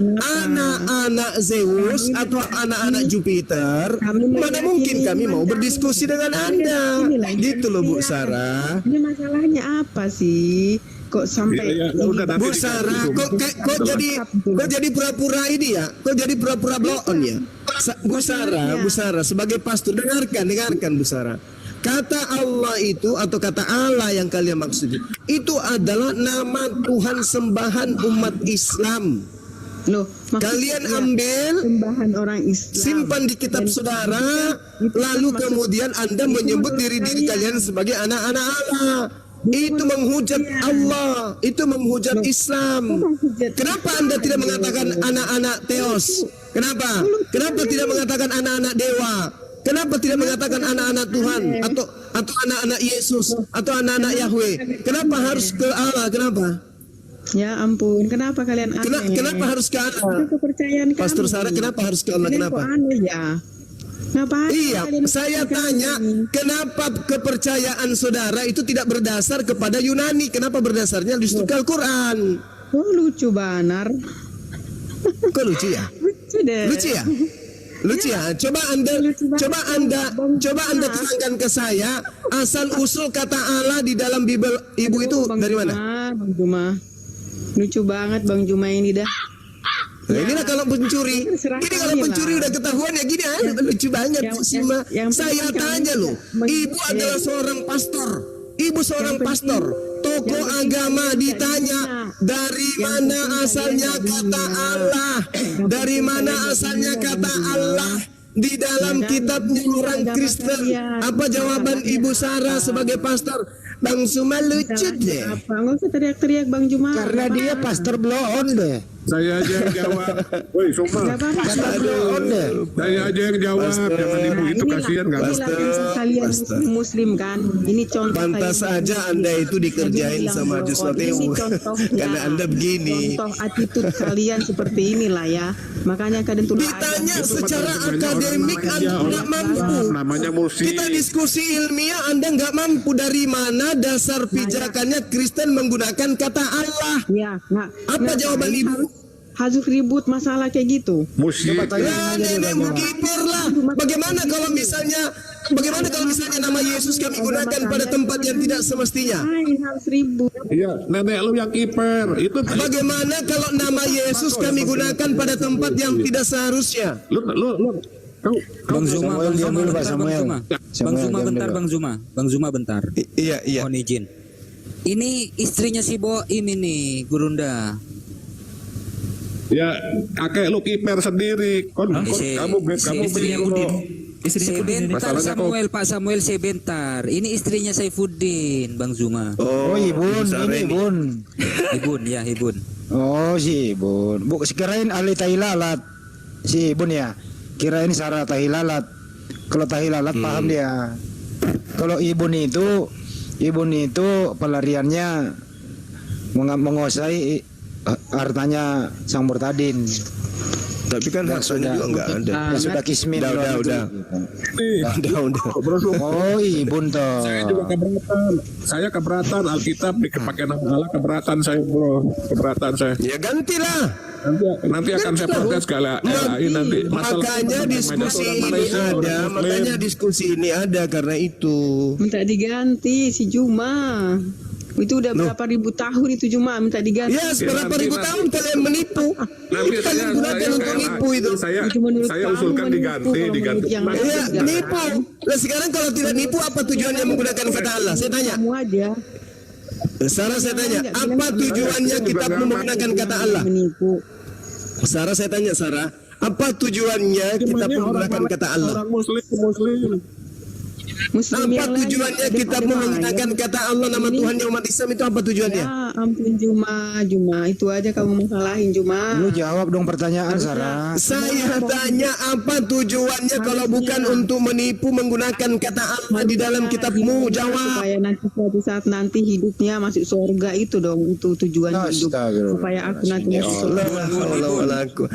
anak-anak Zeus atau anak-anak Jupiter, mana mungkin kami mau berdiskusi dengan Anda. Gitu loh, Bu Sarah. Ini masalahnya apa sih? Kok sampai Bu Sarah, kok jadi pura-pura ini ya? Kok jadi pura-pura blow on ya? Bu Sarah, sebagai pastor, dengarkan Bu Sarah. Kata Allah itu atau kata Allah yang kalian maksud itu adalah nama Tuhan sembahan umat Islam. Loh, kalian ambil, sembahan orang Islam, simpan di kitab saudara, lalu kemudian Anda menyebut diri kalian sebagai anak-anak Allah. Itu menghujat Allah, itu menghujat Islam. Kenapa Anda tidak mengatakan anak-anak Theos? Kenapa? Kenapa tidak mengatakan anak-anak dewa? Kenapa tidak mengatakan anak-anak Tuhan atau anak-anak Yesus atau anak-anak Yahweh? Kenapa harus ke Allah? Kenapa? Ya ampun, kenapa kalian aneh? Kenapa harus ke Allah? Itu kepercayaan Pastor kami. Sarah, kenapa harus ke Allah? Kalian Kenapa? kok aneh ya? Ngapain Iya, kalian saya mengatakan tanya, kami? kenapa kepercayaan saudara itu tidak berdasar kepada Yunani? Kenapa berdasarnya justru ke Al-Quran? Oh, lucu banar. Kok lucu ya? Lucu deh. Lucu ya? Lucu ya? Coba anda terangkan ke saya asal usul kata Allah di dalam Bible Ibu itu dari mana? Bang Juma. Lucu banget Bang Juma ini dah. Nah, inilah kalau pencuri. Terserah Ini kalau kami pencuri lah. udah ketahuan ya gini aja. Lucu banget Bu Sima. Saya tanya loh, Ibu adalah seorang pastor. Ibu seorang pastor. Tokoh agama ditanya, dari mana asalnya kata Allah? Dari mana asalnya kata Allah? Di dalam kitabnya orang Kristen. Apa jawaban Ibu Sarah sebagai pastor? Bang Suma lucu deh. Apa? Nggak usah teriak-teriak Bang Juma. Karena dia pastor blon deh. Saya aja yang jawab. Woi, Soma. Nggak apa-apa. Pastor blon deh. Saya aja yang jawab. Jangan ibu itu kasihan kan. Inilah kalian muslim kan. Ini contoh. Pantas kalian aja muslim. Anda itu dikerjain Jadi sama bilang, Jus oh, Mateo. ini contohnya. Karena Anda begini. Contoh attitude kalian seperti inilah ya. Makanya kalian tuh Ditanya secara akademik Anda nggak mampu. Namanya musik. Kita diskusi ilmiah Anda nggak mampu. Dari mana dasar pijakannya Kristen menggunakan kata Allah? Ya, Apa jawaban Ibu? Harus ribut masalah kayak gitu. Musik. Lah nenekmu kiper lah. Bagaimana kalau misalnya nama Yesus kami gunakan pada tempat yang tidak semestinya? Harus ribut. Iya, nenek lu yang kiper. Itu Bagaimana kalau nama Yesus kami gunakan pada tempat yang tidak seharusnya? lu Bang Zuma, Samuel, diam dulu, Pak bentar, Samuel. Bang Samuel, Zuma diam bentar, dulu. Bang Zuma bentar. Iya, iya. Mohon izin. Ini istrinya si Boim ini, Gurunda. ya kakek lu kiper sendiri. Kamu istrinya Udin. Sebentar Masalahnya Samuel, Pak Samuel sebentar. Ini istrinya Saifuddin, Bang Zuma. Oh, Ibun, ini Ibun. Ibun ya, Ibun. Oh, si Ibun. Bu, kirain ahli tahilalat. Si Ibun ya. Kirain Sarah tahilalat. Kalau tahilalat paham dia. Kalau Ibun itu pelariannya menguasai hartanya Sang Murtadin. Tapi kan hartanya juga enggak ada. Ya sudah kismin. Udah. Oh, Ibun toh. Saya juga keberatan. Saya keberatan Alkitab dipakai nama Allah, keberatan saya, bro. Keberatan saya. Ya gantilah. Nanti akan saya protes nanti. Makanya diskusi ini ada karena itu. Minta diganti si Juma. Itu udah berapa ribu tahun itu Juma minta diganti. Ya, berapa ribu tahun kalian menipu. Nanti Kalian gunakan untuk nipu itu. Saya usulkan diganti. Ya, nipu. Nah, sekarang kalau tidak nipu apa tujuannya menggunakan kata Allah? Saya tanya. Kamu aja. Sarah, saya tanya, apa tujuannya kitab menggunakan kata Allah? Menipu. Sarah, saya tanya, Sarah, apa tujuannya kita menggunakan kata Allah? Orang muslim. Muslim Apa yang lain tujuannya ada kita pada menggunakan kata Allah nama Ini- Tuhan yang umat Islam itu apa tujuannya? Ya ampun Juma itu aja kamu masalahin Juma. Lu jawab dong pertanyaan Sarah. Saya tanya apa tujuannya kalau bukan untuk menipu menggunakan kata Allah di dalam kitabmu? Jawab. Supaya nanti suatu saat nanti hidupnya masuk surga itu dong, itu tujuan hidup. Astagfirullah. Supaya aku nanti masuk surga.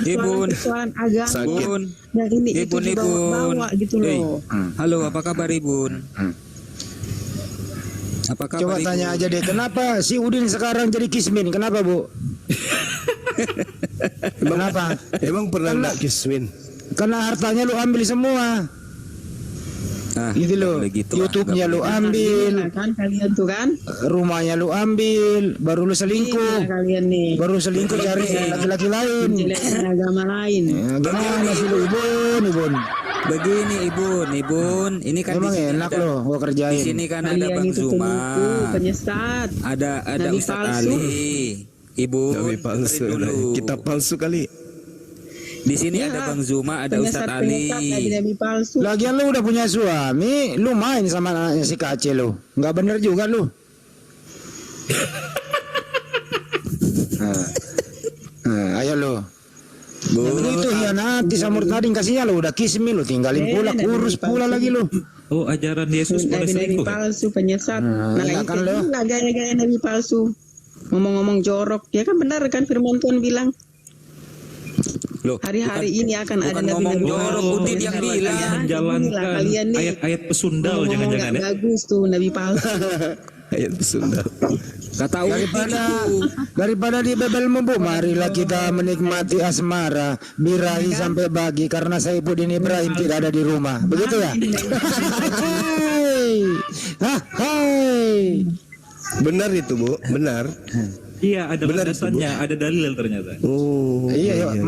Ibun, Soalan agama Sakit. Ibun, yang ini itu Ibun, dibawa-bawa gitu loh. Halo, apa kabar Ibun? Apa kabar Coba Ibun? tanya aja deh, kenapa si Udin sekarang jadi kismin? Kenapa, Bu? Kenapa? Emang pernah enggak kismin? Karena hartanya lu ambil semua. Ah, Gitu nggak loh. boleh gitu, YouTube-nya nggak lu boleh. ambil, Nah, kan kalian tuh kan? rumahnya lu ambil, baru lu Gila selingkuh. kalian nih. Baru selingkuh cari laki-laki lain. Menjelekkan agama lain. Ya, gimana sih lu Ibun? Begini Ibun, ini kan Emang di sini enak ada- loh gua Di kerjain. sini kan ada Kalian Bang itu Zuma, penipu, penyesat. ada Nabi Ustaz palsu. Ali, Ibun, Nabi palsu, dengerin dulu. kitab palsu kali. Di sini Ya, ada Bang Zuma, ada Ustaz Penyesat-penyesat Ali. nabi palsu. Lagian lu udah punya suami, lu main sama anaknya si Kace lu. Nggak bener juga lu. Ayo lu. Lu itu hianati sama Murtadin, kasihnya lu udah kismi lu, tinggalin pula, kurus pula lagi lu. Oh, ajaran Yesus boleh Nabi selingkuh. palsu, penyesat. Nah, Nah, enak itu kan lo? lah gaya-gaya nabi palsu. Ngomong-ngomong jorok, ya kan benar kan firman Tuhan bilang Loh, hari-hari ini akan ada bukan ngomong nabi-nabi jorok, palsu. Udin yang bilang. Ya, Menjalankan kalian nih ayat-ayat pesundal ngomong jangan-jangan nggak ya. bagus tuh nabi palsu. Ayat pesundal. Kata Udin Daripada dibebel membu, marilah kita menikmati asmara birahi sampai pagi karena Saifuddin Ibrahim tidak ada di rumah. Begitu ya? Hai. Benar itu, Bu. Benar. Iya, ada Benar itu, landasannya, ada dalil ternyata. Oh. Iya,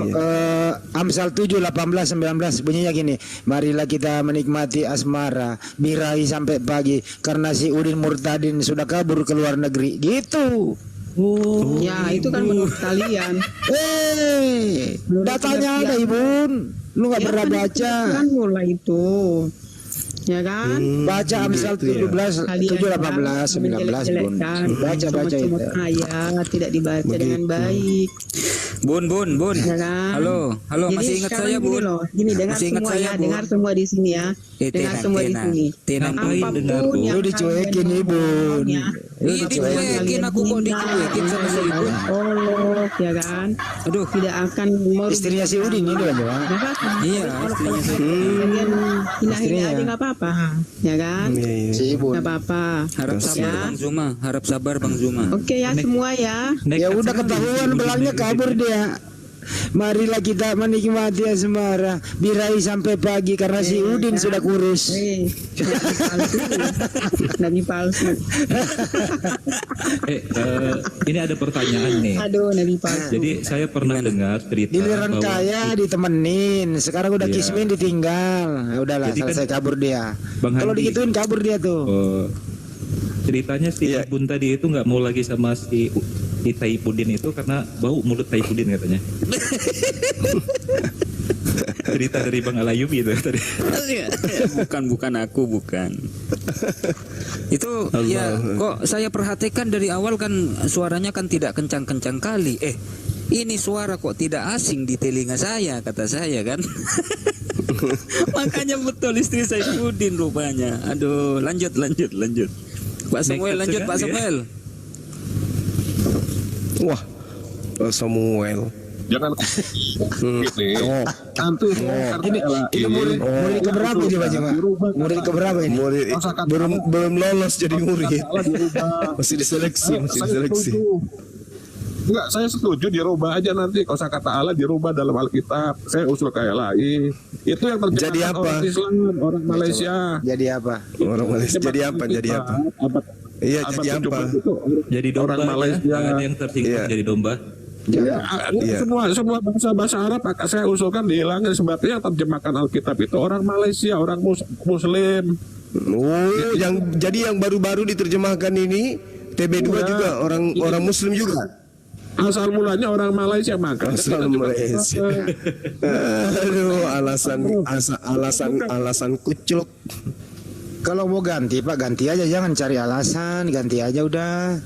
Amsal 7, 18, 19 bunyinya gini. Marilah kita menikmati asmara birahi sampai pagi karena si Udin Murtadin sudah kabur ke luar negeri. Gitu. Ya, itu kan menurut kalian. Datanya ada, Ibun. Lu nggak pernah baca. Kan mulai itu. Ya kan? Baca Amsal 17, 7, 18, 19 Bun. Baca itu. Ayat tidak dibaca dengan baik. Bun. Ya kan? Halo, Jadi masih ingat sekarang saya, gini Bun? loh, gini dengar Masih ingat semua saya, ya, Bun? dengar semua di sini ya. Dengar semua di sini. Ngapain dengar, Apapun Bu? yang Lu dicuekin, Ibun. Iya, dicuekin aku kok dicuekin sama si Ibun. Allah, ya kan? Aduh, Tidak akan merugikan Istrinya si Udin itu aja, Bang. Nggak apa-apa. Iya, istrinya si Kalian hina-hina Istrinya. aja nggak apa-apa, ya kan? Si Ibun. Nggak apa-apa. harap sabar Ya. Bang Zuma, harap sabar Bang Zuma. Oke ya semua ya. Ya udah ketahuan belangnya kabur dia. Marilah kita menikmati asmara birahi sampai pagi karena si Udin sudah kurus. Nabi palsu. Ini ada pertanyaan nih. Aduh, Nabi palsu. Jadi saya pernah dengar cerita Giliran bahwa kaya ditemenin, sekarang udah Iya. kismin ditinggal. Ya udahlah, Jadi kan, selesai kabur dia. Bang Kalau Handi, digituin kabur dia tuh. ceritanya si Ibun tadi itu nggak mau lagi sama si Saifuddin itu karena bau mulut Saifuddin katanya. Cerita dari Bang Alayubi itu tadi. bukan aku bukan. Itu ya kok saya perhatikan dari awal kan suaranya kan tidak kencang-kencang kali. Ini suara kok tidak asing di telinga saya, kata saya kan. Makanya betul istri Saifuddin rupanya. Aduh, lanjut. Pak Samuel, lanjut Pak Samuel. Wah, Samuel. Jangan ini. Nanti Ini murid keberapa coba? Murid keberapa ini? Murid belum lolos jadi murid. Masih diseleksi. Enggak, saya setuju dirubah aja nanti kosakata Allah dirubah dalam Alkitab. Saya usul kayak lain. Itu yang terjadi Jadi apa? orang Islam, orang Malaysia. Jadi apa? Orang Malaysia jadi apa? Iya, jadi apa? Jadi domba Orang ya. Malaysia. Ada yang tersinggung Iya. jadi domba. Ya, semua bahasa Arab maka saya usulkan dihilangkan sebabnya yang terjemahkan Alkitab itu orang Malaysia, orang Muslim. Oh, yang baru-baru diterjemahkan ini TB2 juga orang Muslim juga. Asal mulanya orang Malaysia maka Asal Malaysia. Aduh, alasan kucuk. Kalau mau ganti Pak, ganti aja, jangan cari alasan, ganti aja udah.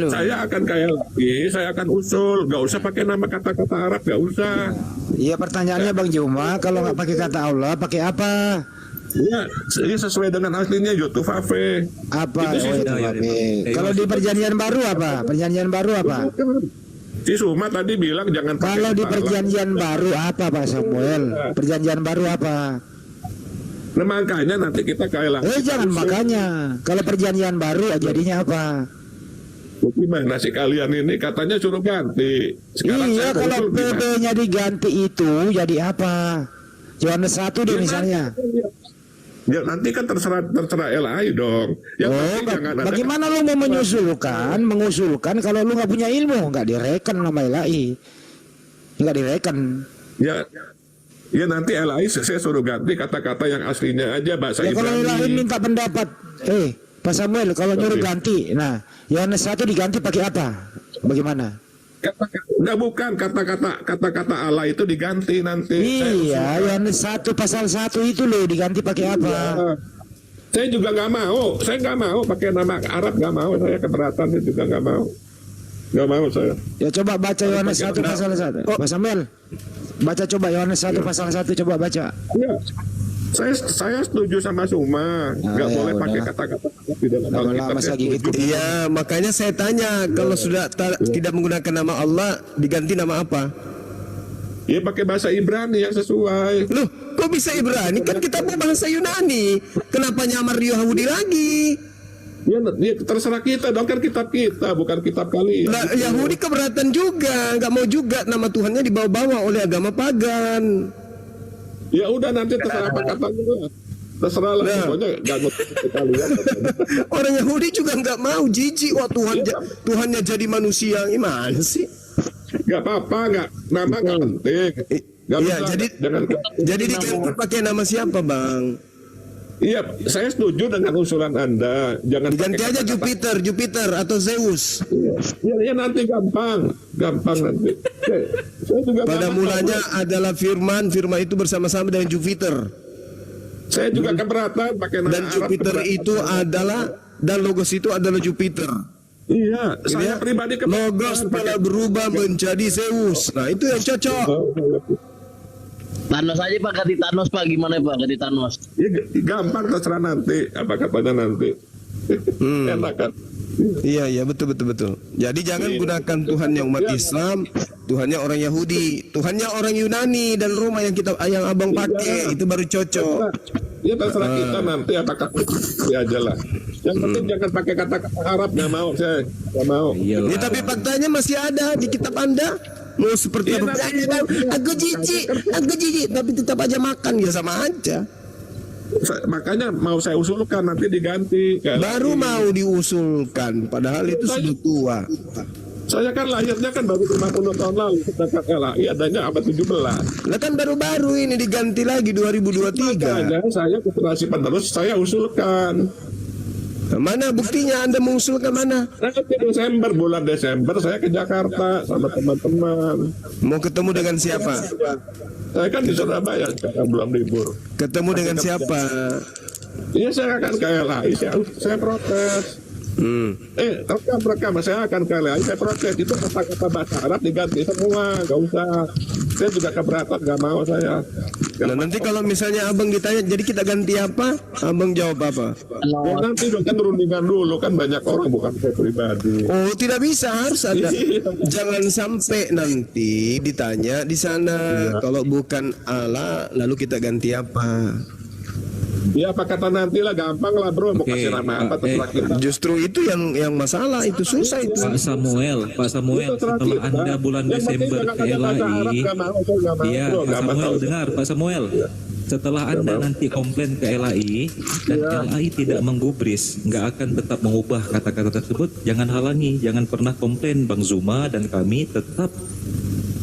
Saya akan kayak lagi, saya akan usul, nggak usah pakai nama kata-kata Arab, nggak usah. Iya, pertanyaannya Bang Juma, kalau nggak pakai kata Allah, pakai apa? Ya, ini sesuai dengan aslinya Yotufafe. Apa? Itu sih Kalau di perjanjian baru apa? Perjanjian baru apa? Si Suma tadi bilang jangan pakai Kalau di kata Allah. perjanjian baru apa Pak Samuel? Perjanjian baru apa? Nah, makanya nanti kita kayak lagi. Jangan makanya. Kalau perjanjian baru jadinya apa? Gimana sih kalian ini katanya suruh ganti. Sekarang Iya, saya kalau usul gimana? PP-nya diganti itu jadi apa? Yohanes 1 deh misalnya. Ya nanti kan terserah LAI dong. Yang penting jangan ada Bagaimana lu mau mengusulkan kalau lu nggak punya ilmu, nggak direken nama LAI, nggak direken. Ya nanti LAI saya suruh ganti kata-kata yang aslinya aja bahasa Ya kalau LAI Ibrani. minta pendapat, Pak Samuel kalau nyuruh ganti, nah Yohanes 1 diganti pakai apa? Bagaimana? Enggak, bukan kata-kata Allah itu diganti nanti. Iya, Yohanes 1 pasal 1 itu loh diganti pakai apa? Saya juga nggak mau. Saya nggak mau pakai nama Arab, nggak mau. Saya keberatan juga nggak mau. Nggak mau saya. Ya coba baca Yohanes 1 pasal 1. Pak Samuel, baca coba Yohanes 1 pasal 1, coba baca. Ya, saya setuju sama Suma. Nggak boleh pakai kata-kata di dalam Alkitab. Saya setuju. Iya, makanya saya tanya kalau sudah tidak menggunakan nama Allah diganti nama apa? Ya pakai bahasa Ibrani yang sesuai. Loh, kok bisa Ibrani? Kan kita mau bahasa Yunani. Kenapa nyamar Yahudi lagi? Ya, terserah kita dong, kan kitab kita, bukan kitab kalian. Nah, Yahudi keberatan juga, nggak mau juga nama Tuhannya dibawa-bawa oleh agama pagan. Ya udah, nanti terserah apa katanya. Terserah lah, pokoknya nggak ngerti kalian. Orang Yahudi juga nggak mau, jijik. Wah, Tuhannya jadi manusia, gimana sih? Nggak apa-apa, nama nggak penting. Iya, jadi diganti pakai nama siapa, Bang? Iya, saya setuju dengan usulan Anda. Jangan diganti aja Jupiter atau Zeus. Iya, nanti gampang nanti. Saya juga pada mulanya adalah Firman itu bersama-sama dengan Jupiter. Saya juga keberatan pakai nama dan Jupiter Arab, itu adalah, dan Logos itu adalah Jupiter. Iya, saya pribadi Logos telah berubah menjadi Zeus. Nah, itu yang cocok. Thanos aja Pak, ganti Thanos Pak, gimana Pak, ganti Thanos? Ya, gampang, terserah nanti, apa katanya nanti. Enak kan? Iya, betul. Jadi jangan gunakan Tuhannya umat Islam, Tuhannya orang Yahudi, Tuhannya orang Yunani dan Roma yang abang pakai, itu baru cocok. Ya terserah kita nanti, apakah ya aja lah. Yang penting jangan pakai kata-kata Arab, nggak mau saya, nggak mau. Ya, tapi faktanya masih ada di kitab Anda. Mau seperti apa? Aku jijik, tapi tetap aja makan, ya sama aja. Makanya mau saya usulkan nanti diganti. Baru mau diusulkan, padahal itu sudah tua. Saya kan lahirnya kan baru 50 tahun lalu, sedangkan LHI adanya abad 17. Lah kan baru-baru ini diganti lagi 2023. Makanya saya generasi penerus saya usulkan. Mana buktinya Anda mengusulkan mana? Nanti bulan Desember saya ke Jakarta sama teman-teman. Mau ketemu dengan siapa? Saya kan di Surabaya, belum libur. Ketemu dengan siapa? Iya, saya akan ke LHI, saya protes. Rekam, saya akan ke LHI, saya protes. Itu kata-kata bahasa Arab diganti semua, nggak usah. Saya juga keberatan, nggak mau saya. Nah, nanti kalau misalnya abang ditanya, jadi kita ganti apa? Abang jawab apa? Ya, nanti kan rundingan dulu, kan banyak orang, bukan saya pribadi. Oh, tidak bisa, harus ada. Jangan sampai nanti ditanya di sana, kalau bukan Allah, lalu kita ganti apa? Ya, apa kata nanti lah, gampang lah bro, mau kasih nama apa terserah kita. Justru itu yang masalah, itu susah itu. Pak Samuel, setelah Anda bulan Desember ke LAI, iya Pak Samuel dengar, Pak Samuel, setelah Anda nanti komplain ke LAI dan LAI tidak menggubris, nggak akan tetap mengubah kata-kata tersebut, jangan halangi, jangan pernah komplain. Bang Zuma dan kami tetap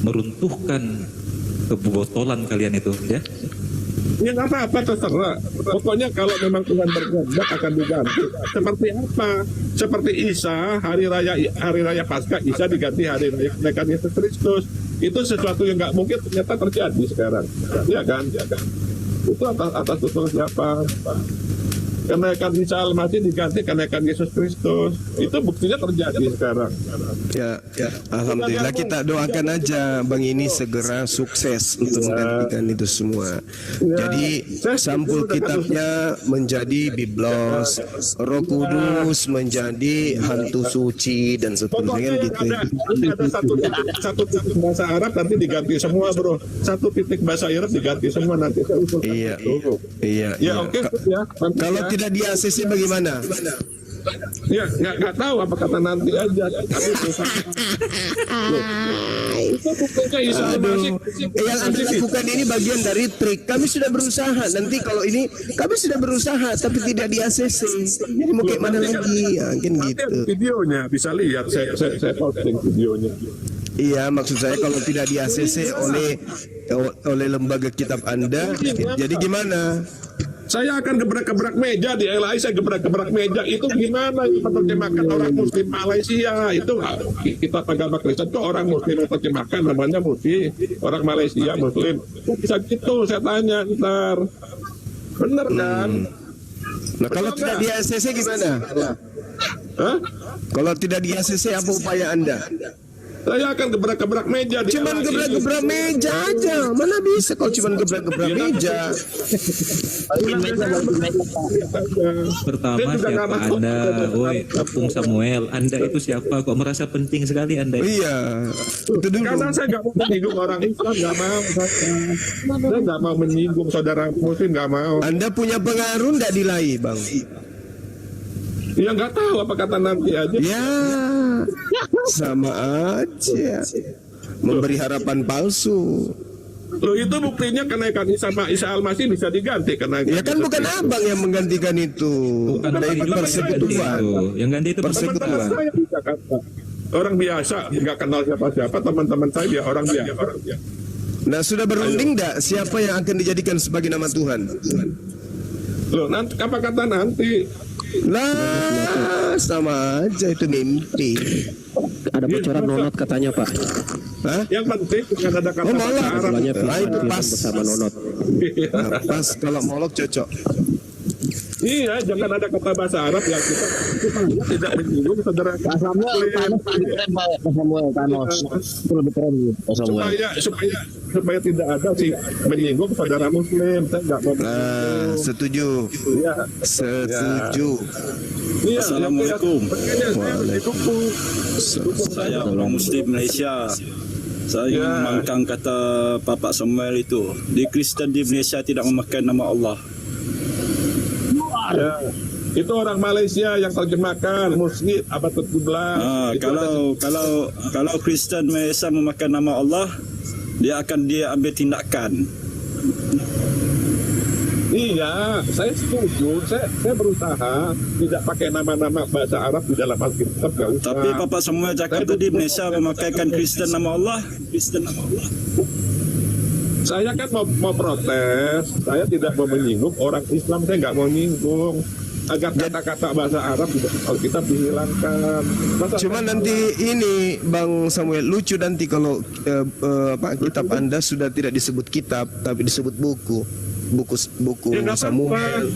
meruntuhkan kebotolan kalian itu, ya. Ya nggak apa-apa, terserah. Pokoknya kalau memang Tuhan berkehendak akan diganti. Seperti apa? Seperti Isa, hari raya Paskah, Isa diganti hari raya kenaikan Yesus Kristus. Itu sesuatu yang nggak mungkin ternyata terjadi sekarang. Ya kan? Itu atas usul siapa? Kenaikan Isa Al-Masih diganti kenaikan Yesus Kristus. Itu buktinya terjadi sekarang. Ya, alhamdulillah, kita doakan aja Bang ini segera sukses untuk menggantikan itu semua. Jadi sampul kitabnya menjadi Biblos, Roh Kudus menjadi hantu suci dan seterusnya gitu. Ada satu titik bahasa Arab nanti diganti semua bro. Satu titik bahasa Arab diganti semua nanti. Iya. Ya oke ya. Kalau tidak di ACC bagaimana? Ya nggak tahu apa kata nanti aja. Itu buktinya Isa Al-Masih. Yang Anda lakukan ini bagian dari trik. Kami sudah berusaha. Nanti kalau ini kami sudah berusaha tapi tidak di ACC. Jadi mau kayak mana lagi? Ya, mungkin gitu. Videonya bisa lihat. Saya posting videonya. Iya, maksud saya kalau tidak di ACC oleh lembaga kitab Anda, jadi gimana? Saya akan gebrak-gebrak meja di LAI, saya gebrak-gebrak meja. Itu gimana menerjemahkan orang Muslim Malaysia? Itu kita agama Kristen itu orang Muslim menerjemahkan namanya Musi, orang Malaysia Muslim. Bisa gitu, saya tanya ntar. Bener kan? Nah kalau tidak di ACC gimana? Hah? Kalau tidak di ACC apa upaya Anda? Saya akan gebrak-gebrak meja. Cuman gebrak-gebrak meja aja. Mana bisa kalau cuman gebrak-gebrak meja. Pertama, siapa Anda? Woi, Kapung Samuel, Anda itu siapa? Kok merasa penting sekali Anda? Iya, itu dulu. Karena saya nggak mau menyinggung orang Islam, nggak mau. Saya nggak mau menyinggung saudara Muslim, nggak mau. Anda punya pengaruh nggak di Lai, Bang? Ya nggak tahu apa kata nanti aja. Ya, sama aja. Memberi harapan palsu. Loh, itu buktinya kenaikan Isa Al-Masih bisa diganti kenaikan. Ya kan bukan abang yang menggantikan itu. Bukan Dari itu, persekutuan. yang ganti itu Persekutuan. Teman-teman saya di Jakarta. Orang biasa, nggak kenal siapa-siapa, teman-teman saya dia orang biasa. Nah, sudah berunding nggak siapa yang akan dijadikan sebagai nama Tuhan? Loh, nanti apa kata nanti? Lah, sama aja itu mimpi. Ada bocoran nonot katanya Pak. Hah? Yang penting bukan ada kata molok. Arab. Nah, itu pas. Bersama nonot. Nah, pas kalau molok cocok. Iya, jangan ada kata bahasa Arab yang kita tidak menyinggung saudara. Supaya tidak ada sih menyinggung saudara Muslim. Saya nggak mau. Nah, setuju. Iya. Setuju. Iya, Assalamualaikum. Waalaikumsalam. Saya orang Muslim Malaysia. Saya ingin mengangkat kata Bapak Samuel itu. Di Kristen di Malaysia tidak memakai nama Allah. Ya. Itu orang Malaysia yang terjemahkan Muslim abad ke-17. Kalau Kristen Malaysia memakai nama Allah, dia akan ambil tindakan. Iya, saya setuju. Saya berusaha tidak pakai nama-nama bahasa Arab di dalam Alkitab. Tapi Bapak Samuel cakap tadi Malaysia memakaikan Kristen nama Allah. Saya kan mau protes. Saya tidak mau menyinggung orang Islam. Saya nggak mau menyinggung agar kata-kata bahasa Arab di Alkitab dihilangkan. Cuma nanti ini Bang Samuel lucu nanti kalau kitab Anda sudah tidak disebut kitab tapi disebut buku Ya, Samuel,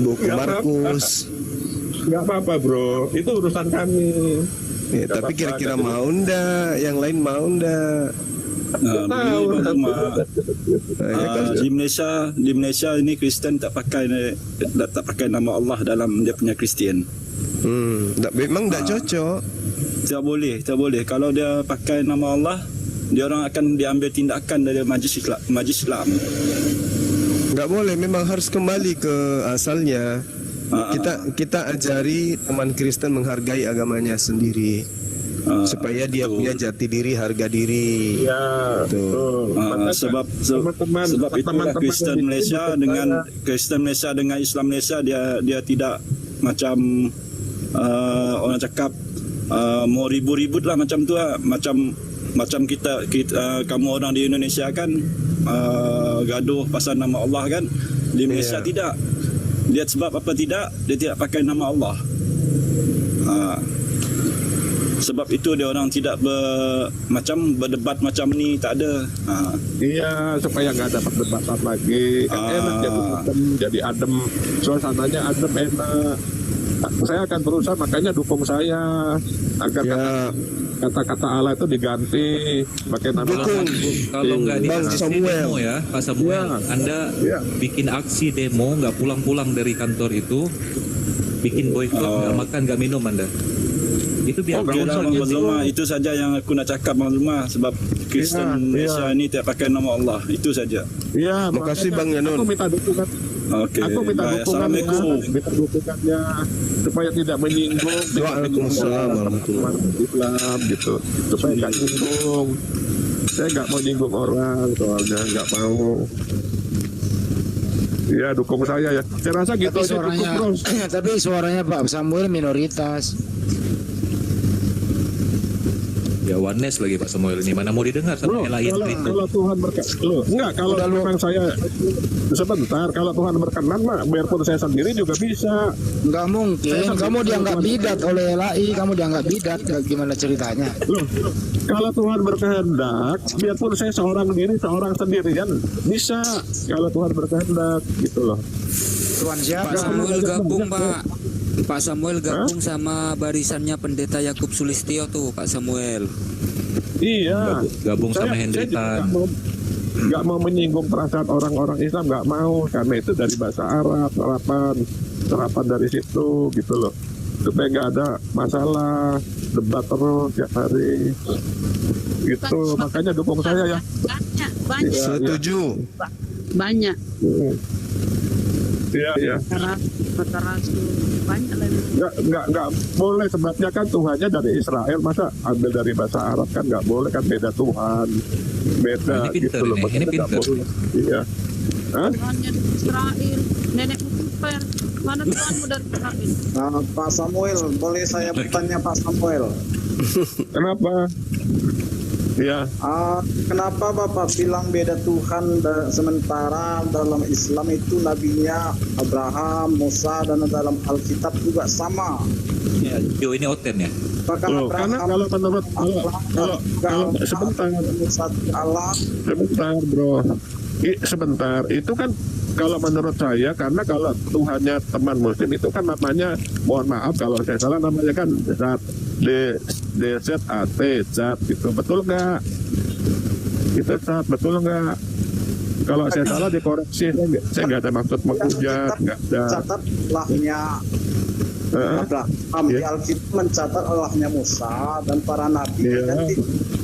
buku Markus. Nggak apa-apa bro, itu urusan kami. Ya, tapi kira-kira mau ndak? Yang lain mau ndak? Di Malaysia ini Kristen tak pakai nama Allah dalam dia punya Kristen. Memang tak cocok. Tak boleh. Kalau dia pakai nama Allah, dia orang akan diambil tindakan dari majlis Islam. Nggak boleh, memang harus kembali ke asalnya. Kita ajari teman Kristen menghargai agamanya sendiri. Supaya dia punya jati diri, harga diri. Ya, betul. Sebab itulah Kristen Malaysia dengan Islam Malaysia dia tidak macam orang cakap mau ribut-ribut lah macam tu lah. Macam kita kamu orang di Indonesia kan gaduh pasal nama Allah kan. Di Malaysia tidak. Dia sebab apa tidak? Dia tidak pakai nama Allah. Sebab itu dia orang tidak berdebat macam ni, tak ada. Iya, supaya nggak dapat debatan lagi. Kan enak jadi adem, suasananya adem, enak. Saya akan berusaha, makanya dukung saya agar kata-kata Allah itu diganti pakai nama dukung. Kalau nggak dikasih demo ya Pak Samuel, Anda bikin aksi demo, nggak pulang-pulang dari kantor itu, bikin boykot, nggak makan, nggak minum Anda. Itu biar itu saja yang aku nak cakap Bang Zuma, sebab Kristen Malaysia ini tidak pakai nama Allah, itu saja. Iya, makasih Bang Yanun. Aku minta dukungan. Oke. Aku minta dukungannya supaya tidak menyinggung. Waalaikumsalam warahmatullahi Islam gitu. Supaya nggak nyinggung. Saya nggak mau nyinggung orang, soalnya nggak mau. Ya dukung saya ya. Saya rasa gitu aja cukup, Bro. Tapi suaranya Pak Samuel minoritas. Ya oneness lagi Pak Samuel ini, mana mau didengar sama LAI itu. Kalau Tuhan berkenan, enggak, kalau memang saya sebentar, kalau Tuhan berkenan mah biarpun saya sendiri juga bisa. Nggak mungkin, kamu dianggap bidat oleh LAI, kamu dianggap bidat, gimana ceritanya? Loh, kalau Tuhan berkehendak, biarpun saya seorang sendirian bisa. Kalau Tuhan berkehendak, gitu loh. Tuhan siapa? Pak Samuel gabung Pak Samuel gabung sama barisannya Pendeta Yakub Sulistyo tuh Pak Samuel. Iya. Gabung sama Henry Tan. Nggak mau menyinggung perasaan orang-orang Islam, nggak mau, karena itu dari bahasa Arab, serapan dari situ gitu loh, supaya nggak ada masalah debat terus tiap hari gitu. Makanya dukung saya ya. Banyak. Setuju. Banyak. Iya. Kata Rasul banyak lagi. Nggak boleh, sebabnya kan Tuhannya dari Israel, masa ambil dari bahasa Arab, kan nggak boleh, kan beda Tuhan, beda Ini pinter gitu loh. ini Makanya nggak pinter. boleh. Iya. Hah? Tuhannya dari Israel, nenekmu kemper. Mana Tuhanmu dari Israel? Pak Samuel, boleh saya bertanya Pak Samuel? Kenapa? Ya. Kenapa Bapak bilang beda Tuhan, sementara dalam Islam itu nabinya Abraham, Musa, dan dalam Alkitab juga sama? Ya, Jo ini Oten ya. Loh, karena kalau menurut kalau sebentar bro, sebentar itu kan kalau menurut saya, karena kalau Tuhannya teman Muslim itu kan namanya, mohon maaf kalau saya salah, namanya kan Zat, DZAT, Zat gitu, betul nggak? Itu Zat, betul nggak? Kalau saya salah dikoreksi, saya nggak ada maksud menghujat, nggak ada. Catat Allahnya Abraham, di Alkitab mencatat Allahnya Musa dan para nabi, dan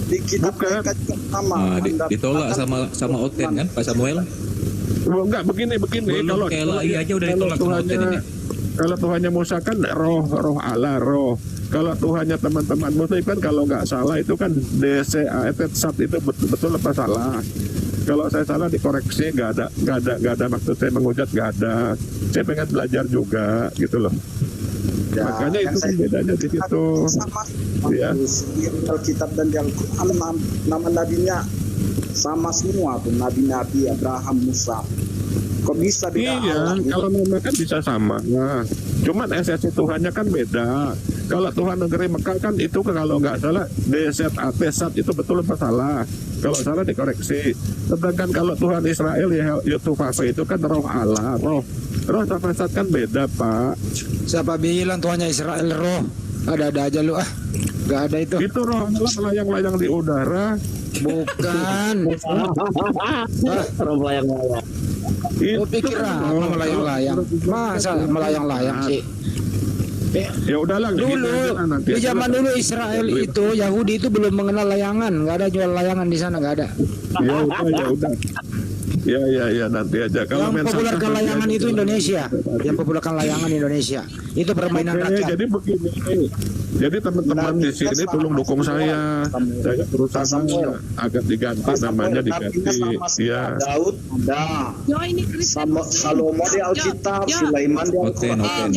di kitab mereka juga sama. Ditolak sama Oten kan Pak Samuel? Enggak, begini Belum, kalau aja udah ditolak sama Oten ini. Kalau Tuhannya Musa kan roh Allah, roh. Kalau Tuhannya teman-teman Muslim kan kalau nggak salah itu kan DCAT Sat, itu betul apa salah? Kalau saya salah dikoreksi, nggak ada maksud saya menghujat, nggak ada. Saya pengen belajar juga gitu loh. Ya, makanya itu kan bedanya di situ. Sama ya. Di Alkitab dan di Al-Quran nama nabinya sama semua tuh, nabi-nabi Abraham, Musa. Kok bisa beda? Iya, kalau nama kan bisa sama. Nah, cuman esensi Tuhannya kan beda. Kalau Tuhan negeri Mekah kan itu kalau nggak salah DZAT Sat, itu betul apa salah? Kalau salah dikoreksi. Sedangkan kalau Tuhan Israel ya Yutufafe itu kan roh Allah, roh sama Sat kan beda, Pak. Siapa bilang Tuhannya Israel roh? Ada-ada aja lu ah. Gak ada itu. Itu roh Allah melayang-layang di udara. Bukan. Roh melayang-layang. Lu pikir apa melayang-layang? Masa melayang-layang sih? Ya udahlah dulu di zaman dulu Israel itu Yahudi itu belum mengenal layangan, nggak ada jual layangan di sana, nggak ada. Ya udah. Ya nanti aja. Kalau yang populerkan layangan itu Indonesia, yang populerkan layangan Indonesia itu permainan rakyat. Jadi begini, jadi teman-teman di sini tolong dukung saya berusaha agar diganti namanya, diganti. Ya. Daud ada, Salomo di Alkitab, Sulaiman di Alkitab.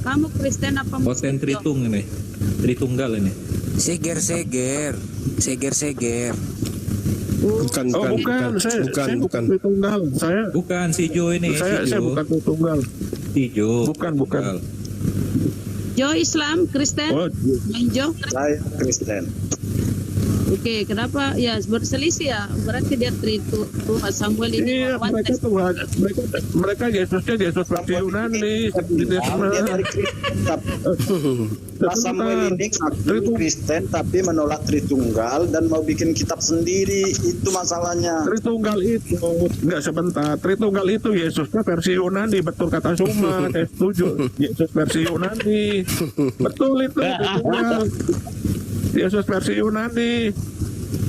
Kamu Kristen apa Muslim? Tritung ini, Tritunggal ini. Seger. Bukan. Saya bukan Tritunggal. Saya bukan si Jo ini. Saya bukan Tritunggal. Si Jo. Bukan. Jo Islam, Kristen? Jo? Saya Kristen. Oke, kenapa ya berselisih ya? Berarti dia Tuhan Samuel ini. Iya, mereka Yesusnya Yesus versi Yunani. Pak Samuel ini ngaku Kristen tapi menolak Tritunggal dan mau bikin kitab sendiri. Itu masalahnya. Tritunggal itu enggak sebentar. Tritunggal itu Yesusnya versi Yunani, betul kata Suma. Saya setuju. Yesus versi Yunani. Betul itu Tritunggal. Yesus versi Yunani.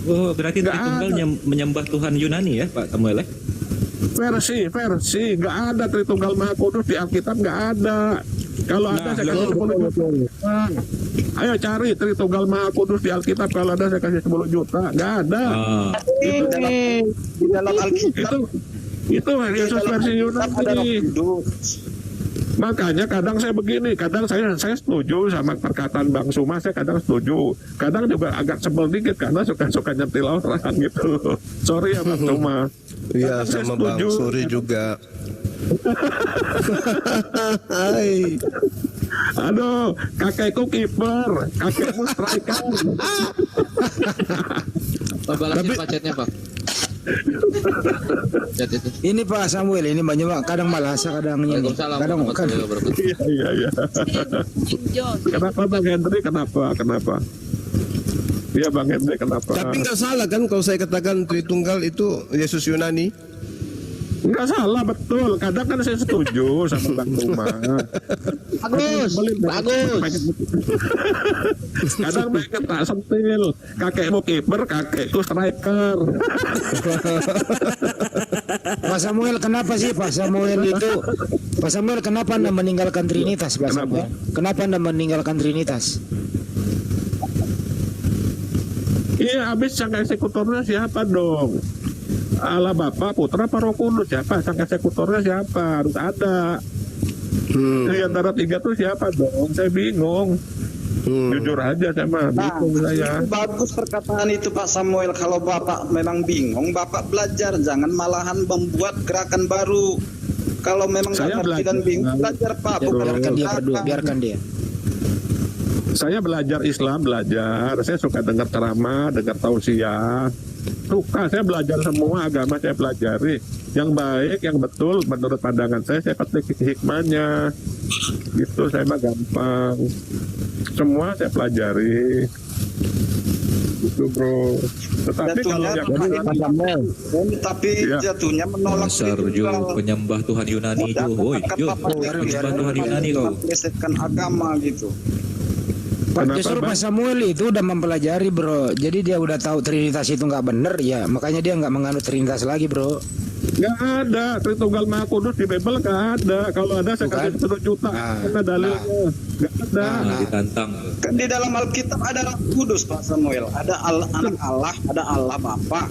Oh, berarti Tritunggal menyembah Tuhan Yunani ya, Pak Samuel? Versi, nggak ada Tritunggal Maha Kudus di Alkitab, nggak ada. Kalau ada saya kasih 10 juta. Ayo cari Tritunggal Maha Kudus di Alkitab, kalau ada saya kasih 10 juta. Nggak ada. Di dalam Alkitab itu Yesus versi Yunani. Makanya kadang saya begini, kadang saya setuju sama perkataan Bang Suma, saya kadang setuju. Kadang juga agak sebel dikit karena suka nyetil orang gitu. Sorry ya Bang Suma. Iya, sama Bang Suri juga. Aduh, kakekku kiper, kakekku striker. Balasin pacetnya Pak. Ini Pak Samuel ini banyak Pak, kadang malas, kadang ini, kadang. Iya. Kenapa Bang Henry? Kenapa? Iya Bang Hendrik, kenapa? Tapi nggak salah kan kalau saya katakan Tritunggal itu Yesus Yunani? Nggak salah, betul. Kadang kan saya setuju sama Bang Tuma. Bagus. Kadang mereka tak sentil. Kakekmu kiper, kakekku striker. Pak Samuel, kenapa sih Pak Samuel itu? Pak Samuel, kenapa Anda meninggalkan Trinitas, Pak Samuel? Kenapa Anda meninggalkan Trinitas? Iya, habis sang eksekutornya siapa dong? Allah Bapa, Putra, apa Roh Kudus? Siapa? Sang eksekutornya siapa? Harus ada. Di antara tiga tuh siapa dong? Saya bingung. Jujur aja saya mah bingung saya. Itu bagus perkataan itu Pak Samuel. Kalau Bapak memang bingung, Bapak belajar, jangan malahan membuat gerakan baru. Kalau memang Saya nggak ngerti dan bingung, belajar Pak. Bukan Biarkan dia berdua, gerakan. biarkan dia. Saya belajar Islam, belajar. Saya suka dengar ceramah, dengar tausiah. Suka, saya belajar semua agama saya pelajari. Yang baik, yang betul, menurut pandangan saya petik hikmahnya. Gitu, saya mah gampang. Semua saya pelajari. Gitu bro. Tetapi kalau yang jatuhnya menolak Dasar Jo, penyembah Tuhan Yunani Jo. Woi, Jo, penyembah Tuhan Yunani kau. melesetkan agama gitu. Pak, Kenapa, justru Bang? Pak Samuel itu udah mempelajari bro. Jadi dia udah tahu Trinitas itu nggak bener ya. Makanya dia nggak menganut Trinitas lagi bro. Nggak ada, Tritunggal Maha Kudus di Bible nggak ada. Kalau ada saya kasih 1 juta. Karena dalilnya nggak ada. Ditantang. Kan di dalam Alkitab ada Roh Kudus Pak Samuel, ada anak Allah, ada Allah Bapa.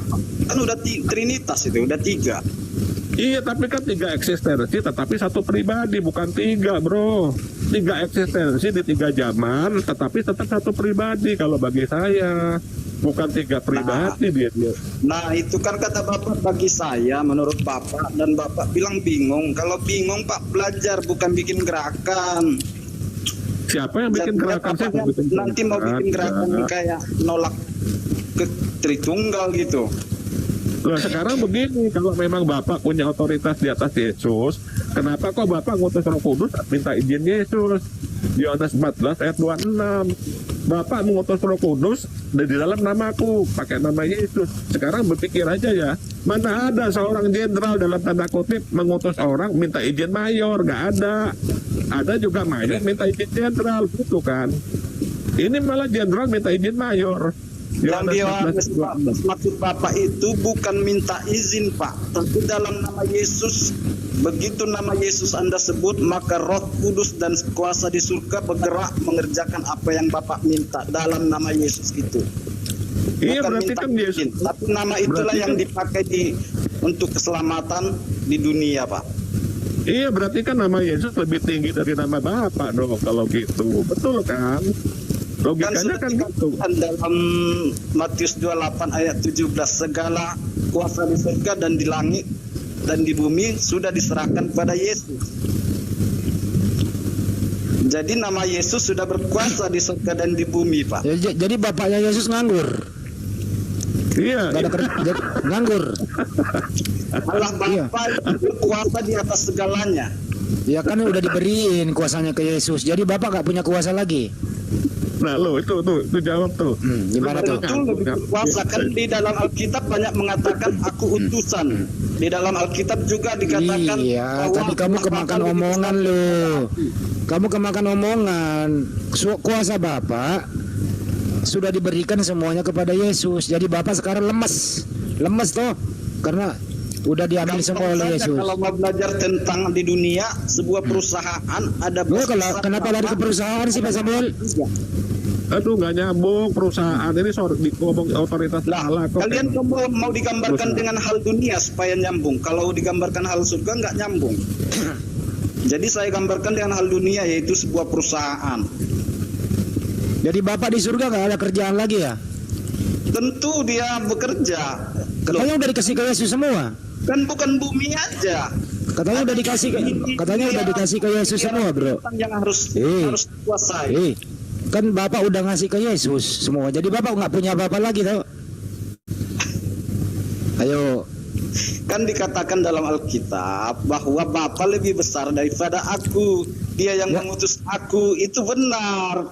Kan udah Trinitas itu, udah 3. Iya, tapi kan 3 eksistensi, tetapi 1 pribadi, bukan 3 bro. 3 eksistensi di 3 zaman, tetapi tetap 1 pribadi kalau bagi saya. Bukan 3 pribadi dia. Nah itu kan kata Bapak bagi saya, menurut Bapak, dan Bapak bilang bingung. Kalau bingung Pak belajar, bukan bikin gerakan. Siapa yang bikin gerakan? Saya nggak bikin Nanti mau bikin gerakan kayak nolak ke Tritunggal gitu. Nah sekarang begini, kalau memang Bapak punya otoritas di atas Yesus, kenapa kok Bapak ngutus Roh Kudus minta izin Yesus? Yohanes 14 ayat 26. Bapak mengutus Roh Kudus di dalam namaku, pakai nama Yesus. Sekarang berpikir aja ya, mana ada seorang jenderal dalam tanda kutip mengutus orang minta izin mayor? Nggak ada. Ada juga mayor minta izin jenderal, gitu kan? Ini malah jenderal minta izin mayor. Yang di Yohanes 14 maksud Bapak itu bukan minta izin Pak, tapi dalam nama Yesus. Begitu nama Yesus Anda sebut, maka Roh Kudus dan kuasa di surga bergerak mengerjakan apa yang Bapak minta dalam nama Yesus itu. Iya, Bukan berarti minta kan Yesus. izin, tapi nama itulah Berarti yang kan- dipakai untuk keselamatan di dunia Pak. Iya, berarti kan nama Yesus lebih tinggi dari nama Bapak dong kalau gitu. Betul kan? Logikanya kan gitu. Dalam Matius 28 ayat 17, segala kuasa di surga dan di langit dan di bumi sudah diserahkan kepada Yesus. Jadi nama Yesus sudah berkuasa di surga dan di bumi Pak. Jadi bapaknya Yesus nganggur. Iya. Nggak ada nganggur. Allah Bapa itu berkuasa di atas segalanya. Ya kan udah diberiin kuasanya ke Yesus. Jadi bapak nggak punya kuasa lagi. Nah lo itu jawab tuh. Gimana tuh? Betul, lebih berkuasa kan di dalam Alkitab banyak mengatakan aku utusan. Di dalam Alkitab juga dikatakan Iya, bahwa tapi kamu Allah kemakan Bapa omongan lebih besar. lo. Kamu kemakan omongan. Kuasa Bapak sudah diberikan semuanya kepada Yesus. Jadi Bapak sekarang lemes. Lemes toh. Karena udah diambil semua oleh Saja Yesus. kalau mau belajar tentang di dunia sebuah perusahaan ada Loh, kenapa lari ke perusahaan sih Pak Samuel? Aduh nggak nyambung perusahaan ini ngomong otoritas Allah kok. Kalian mau digambarkan dengan hal dunia supaya nyambung. Kalau digambarkan hal surga nggak nyambung. Jadi saya gambarkan dengan hal dunia yaitu sebuah perusahaan. Jadi Bapak di surga nggak ada kerjaan lagi ya? Tentu dia bekerja. Katanya udah dikasih ke Yesus semua. Kan bukan bumi aja. Katanya udah dikasih ke Yesus semua, bro. Yang harus dikuasai. Kan Bapak udah ngasih ke Yesus semua. Jadi Bapak nggak punya apa-apa lagi tau. Ayo. Kan dikatakan dalam Alkitab bahwa Bapa lebih besar daripada aku. Dia yang mengutus aku, itu benar.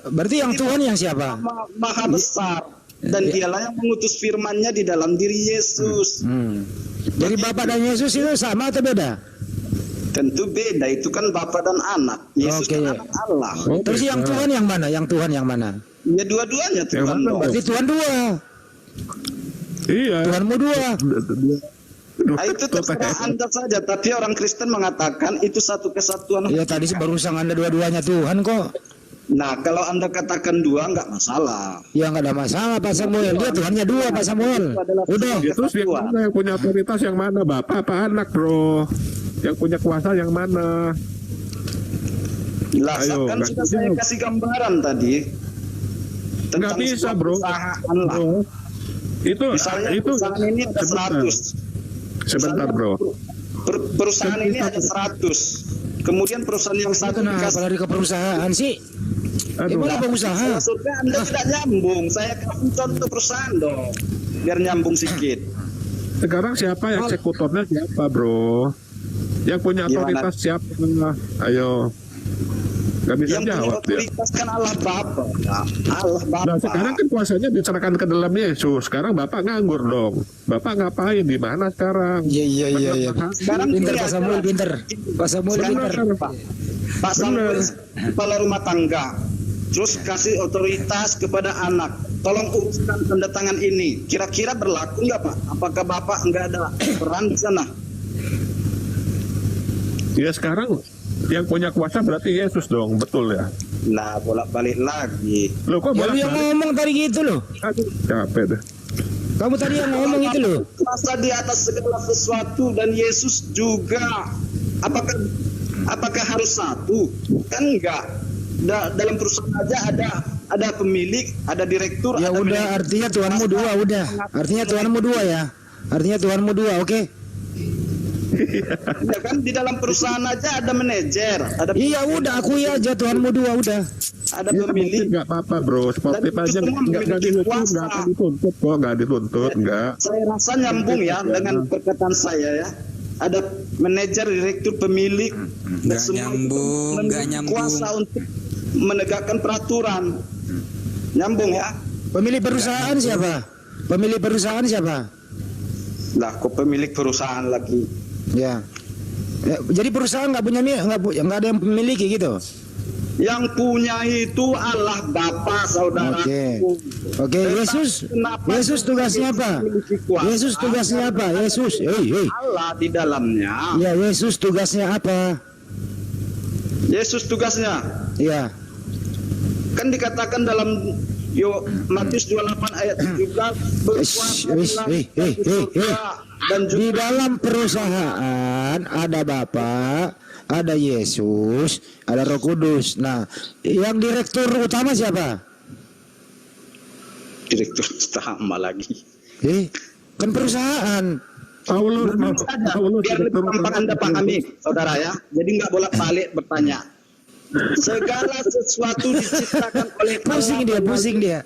Berarti yang Tuhan yang siapa? Maha besar, dan dialah yang mengutus firman-Nya di dalam diri Yesus. Jadi Bapa dan Yesus itu sama atau beda? Tentu beda, itu kan Bapa dan anak. Yesus kan anak Allah. Terus yang Tuhan yang mana? Yang Tuhan yang mana? Ya dua-duanya Tuhan. Berarti Tuhan dua. Iya. Tuhanmu dua. Itu terserah Anda saja, tapi orang Kristen mengatakan itu satu kesatuan. Ya tadi barusan Anda dua-duanya Tuhan kok. Nah, kalau Anda katakan dua nggak masalah. Ya nggak ada masalah Pak Samuel. Dia Tuhannya dua Pak Samuel. Udah. Terus yang mana yang punya otoritas yang mana? Bapak apa anak, bro? Yang punya kuasa yang mana? Lah, kan sudah saya kasih gambaran tadi. Nggak bisa, bro. Bro. Itu misalnya itu perusahaan ini ada 100. Sebentar, bro. Perusahaan ini ada 100. Kemudian perusahaan yang satu kenapa lari ke perusahaan sih? Gimana pengusaha? Maksudnya Anda tidak nyambung. Saya kasih contoh perusahaan dong, biar nyambung sedikit. Sekarang siapa yang eksekutornya siapa, bro? Yang punya otoritas siapa? Ayo. Gak bisa yang jawab punya otoritas kan Allah Bapa. Allah Bapa. Nah, sekarang kan kuasanya diserahkan ke dalam Yesus. Sekarang Bapak nganggur dong. Bapak ngapain? Di mana sekarang? Iya. Sekarang pinter Pak Samuel, pinter. Pak Samuel pinter. Pak Samuel kepala rumah tangga. Terus kasih otoritas kepada anak. Tolong uruskan tanda tangan ini. Kira-kira berlaku nggak, Pak? Apakah Bapak nggak ada peran di sana? Ya sekarang yang punya kuasa berarti Yesus dong, betul ya? Nah, bolak-balik lagi. Loh, kok Ya, lu yang ngomong tadi gitu loh. Aduh, capek deh. Kamu tadi yang ngomong itu loh. Kuasa di atas segala sesuatu, dan Yesus juga. Apakah harus satu? Kan enggak. Dalam perusahaan aja ada pemilik, ada direktur. Ya ada udah, artinya Tuhanmu dua, udah. Artinya Tuhanmu dua ya. Artinya Tuhanmu dua, oke? Ya kan di dalam perusahaan aja ada manajer, ada. Iya udah, akui aja Tuhanmu dua, udah. Ada pemilik. Nggak apa-apa, bro. Sportif aja nggak dituntut, kok nggak dituntut, nggak. Saya rasa nyambung ya dengan perkataan saya ya. Ada manajer, direktur, pemilik, dan semua nggak nyambung. Kuasa untuk menegakkan peraturan. Nyambung ya. Pemilik perusahaan siapa? Pemilik perusahaan siapa? Lah, kok pemilik perusahaan lagi? Ya. Jadi perusahaan nggak ada yang memiliki gitu. Yang punya itu Allah Bapa, saudara. Oke. Yesus tugasnya apa? Yesus tugasnya apa? Yesus. Allah di dalamnya. Ya, Yesus tugasnya apa? Yesus tugasnya. Ya. Kan dikatakan dalam Matius 28 ayat 17 berkuasa dan juga di dalam perusahaan ada Bapa, ada Yesus, ada Roh Kudus. Nah, yang direktur utama siapa? Direktur utama lagi. Kan perusahaan. Paulus biar lebih gampang Anda pahami, saudara ya. Jadi nggak bolak-balik bertanya. Segala sesuatu diciptakan oleh Allah. Pusing dia.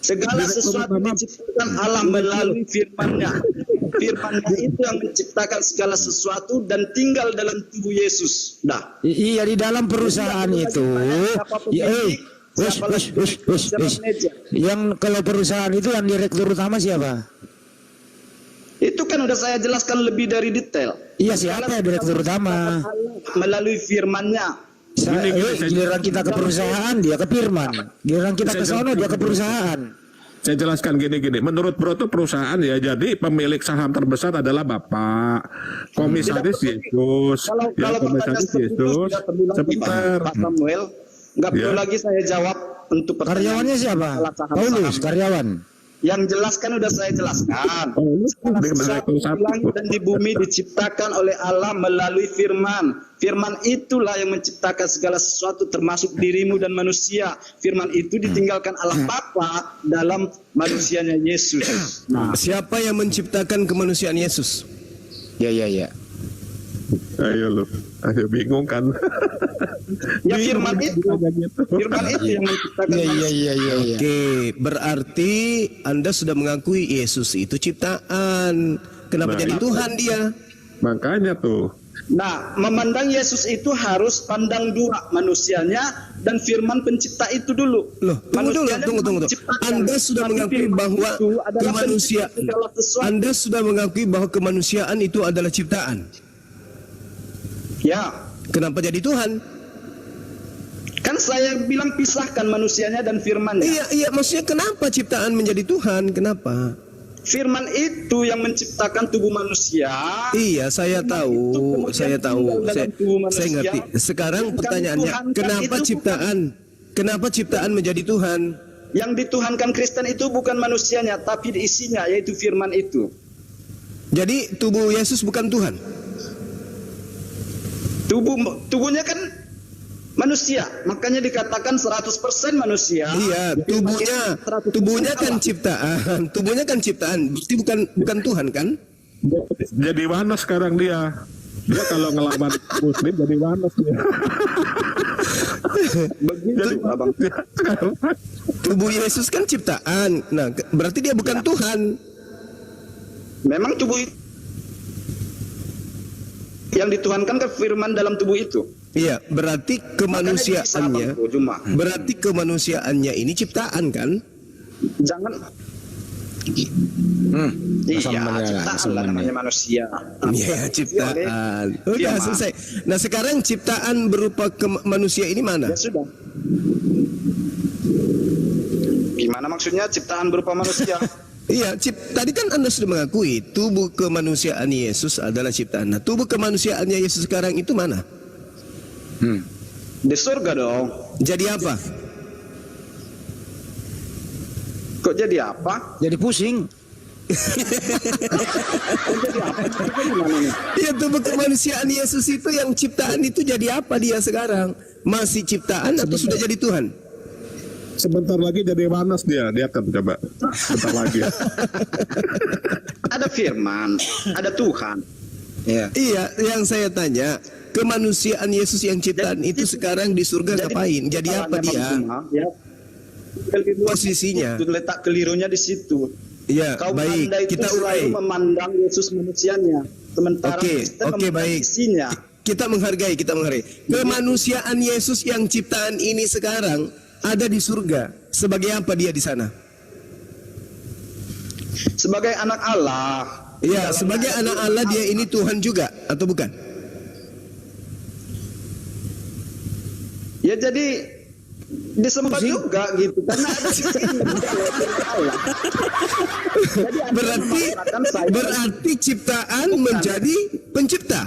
Segala sesuatu diciptakan Allah melalui firman-Nya. Firman-Nya itu yang menciptakan segala sesuatu dan tinggal dalam tubuh Yesus. Nah, iya, di dalam perusahaan itu. Yang kalau perusahaan itu yang direktur utama siapa? Itu kan udah saya jelaskan lebih dari detail. Iya, siapa direktur utama? Melalui firman-Nya. Giliran kita ke perusahaan, dia ke firman. Giliran kita ke sono, dia ke perusahaan. Saya jelaskan gini. Menurut bro itu perusahaan ya, jadi pemilik saham terbesar adalah Bapak, komisaris Yesus. Kalau komisaris Yesus. Sebentar, Pak Samuel, nggak perlu lagi saya jawab untuk pertanyaan. Karyawannya siapa? Paulus, karyawan. Yang jelas kan udah saya jelaskan. Sesuatu di langit dan di bumi diciptakan oleh Allah melalui firman. Firman itulah yang menciptakan segala sesuatu termasuk dirimu dan manusia. Firman itu ditinggalkan Allah Bapa dalam manusianya Yesus. Nah, siapa yang menciptakan kemanusiaan Yesus? Ya. Ayo bingung kan? Ya firman itu yang menciptakan. Iya. Oke, berarti Anda sudah mengakui Yesus itu ciptaan. Kenapa jadi Tuhan dia? Makanya tuh. Nah, memandang Yesus itu harus pandang dua, manusianya dan firman pencipta itu dulu. Loh, tunggu. Anda sudah mengakui bahwa Anda sudah mengakui bahwa kemanusiaan itu adalah ciptaan. Ya. Kenapa jadi Tuhan? Kan saya bilang pisahkan manusianya dan firmannya. Iya, maksudnya kenapa ciptaan menjadi Tuhan? Kenapa? Firman itu yang menciptakan tubuh manusia. Iya, saya tahu. Saya ngerti. Sekarang pertanyaannya, kenapa ciptaan menjadi Tuhan? Yang dituhankan Kristen itu bukan manusianya, tapi isinya, yaitu firman itu. Jadi tubuh Yesus bukan Tuhan? Tubuhnya kan manusia, makanya dikatakan 100% manusia. Iya, tubuhnya kan ciptaan. Tubuhnya kan ciptaan, berarti bukan Tuhan kan? Jadi mana sekarang dia? Dia kalau ngelawan Muslim jadi mana dia? Begitu, Abang. Tubuh Yesus kan ciptaan. Nah, berarti dia bukan Tuhan. Memang tubuh yang dituhankan ke firman dalam tubuh itu. Iya, berarti kemanusiaannya ini ciptaan kan? Jangan. Ciptaan lah namanya manusia. Iya, ciptaan. Udah selesai. Nah, sekarang ciptaan berupa manusia ini mana? Ya sudah. Gimana maksudnya ciptaan berupa manusia? Iya, tadi kan Anda sudah mengakui tubuh kemanusiaan Yesus adalah ciptaan. Nah, tubuh kemanusiaannya Yesus sekarang itu mana? Di surga dong. Jadi apa? Kok jadi apa? Jadi pusing. Ya, tubuh kemanusiaan Yesus itu yang ciptaan itu jadi apa dia sekarang? Masih ciptaan atau sudah jadi Tuhan? Sebentar lagi jadi manas dia akan coba. Sebentar lagi. Ada firman, ada Tuhan. Iya, yang saya tanya, kemanusiaan Yesus yang ciptaan itu sekarang di surga ngapain? Jadi apa dia? Posisinya. Letak kelirunya di situ. Iya, baik. Kita urai. Memandang Yesus manusianya, sementara Oke, baik. isinya. Kita menghargai. Kemanusiaan Yesus yang ciptaan ini sekarang ada di surga. Sebagai apa dia di sana? Sebagai anak Allah. Iya, sebagai anak Allah dia ini Tuhan juga atau bukan? Ya jadi disembah juga gitu karena ada berarti ciptaan menjadi pencipta.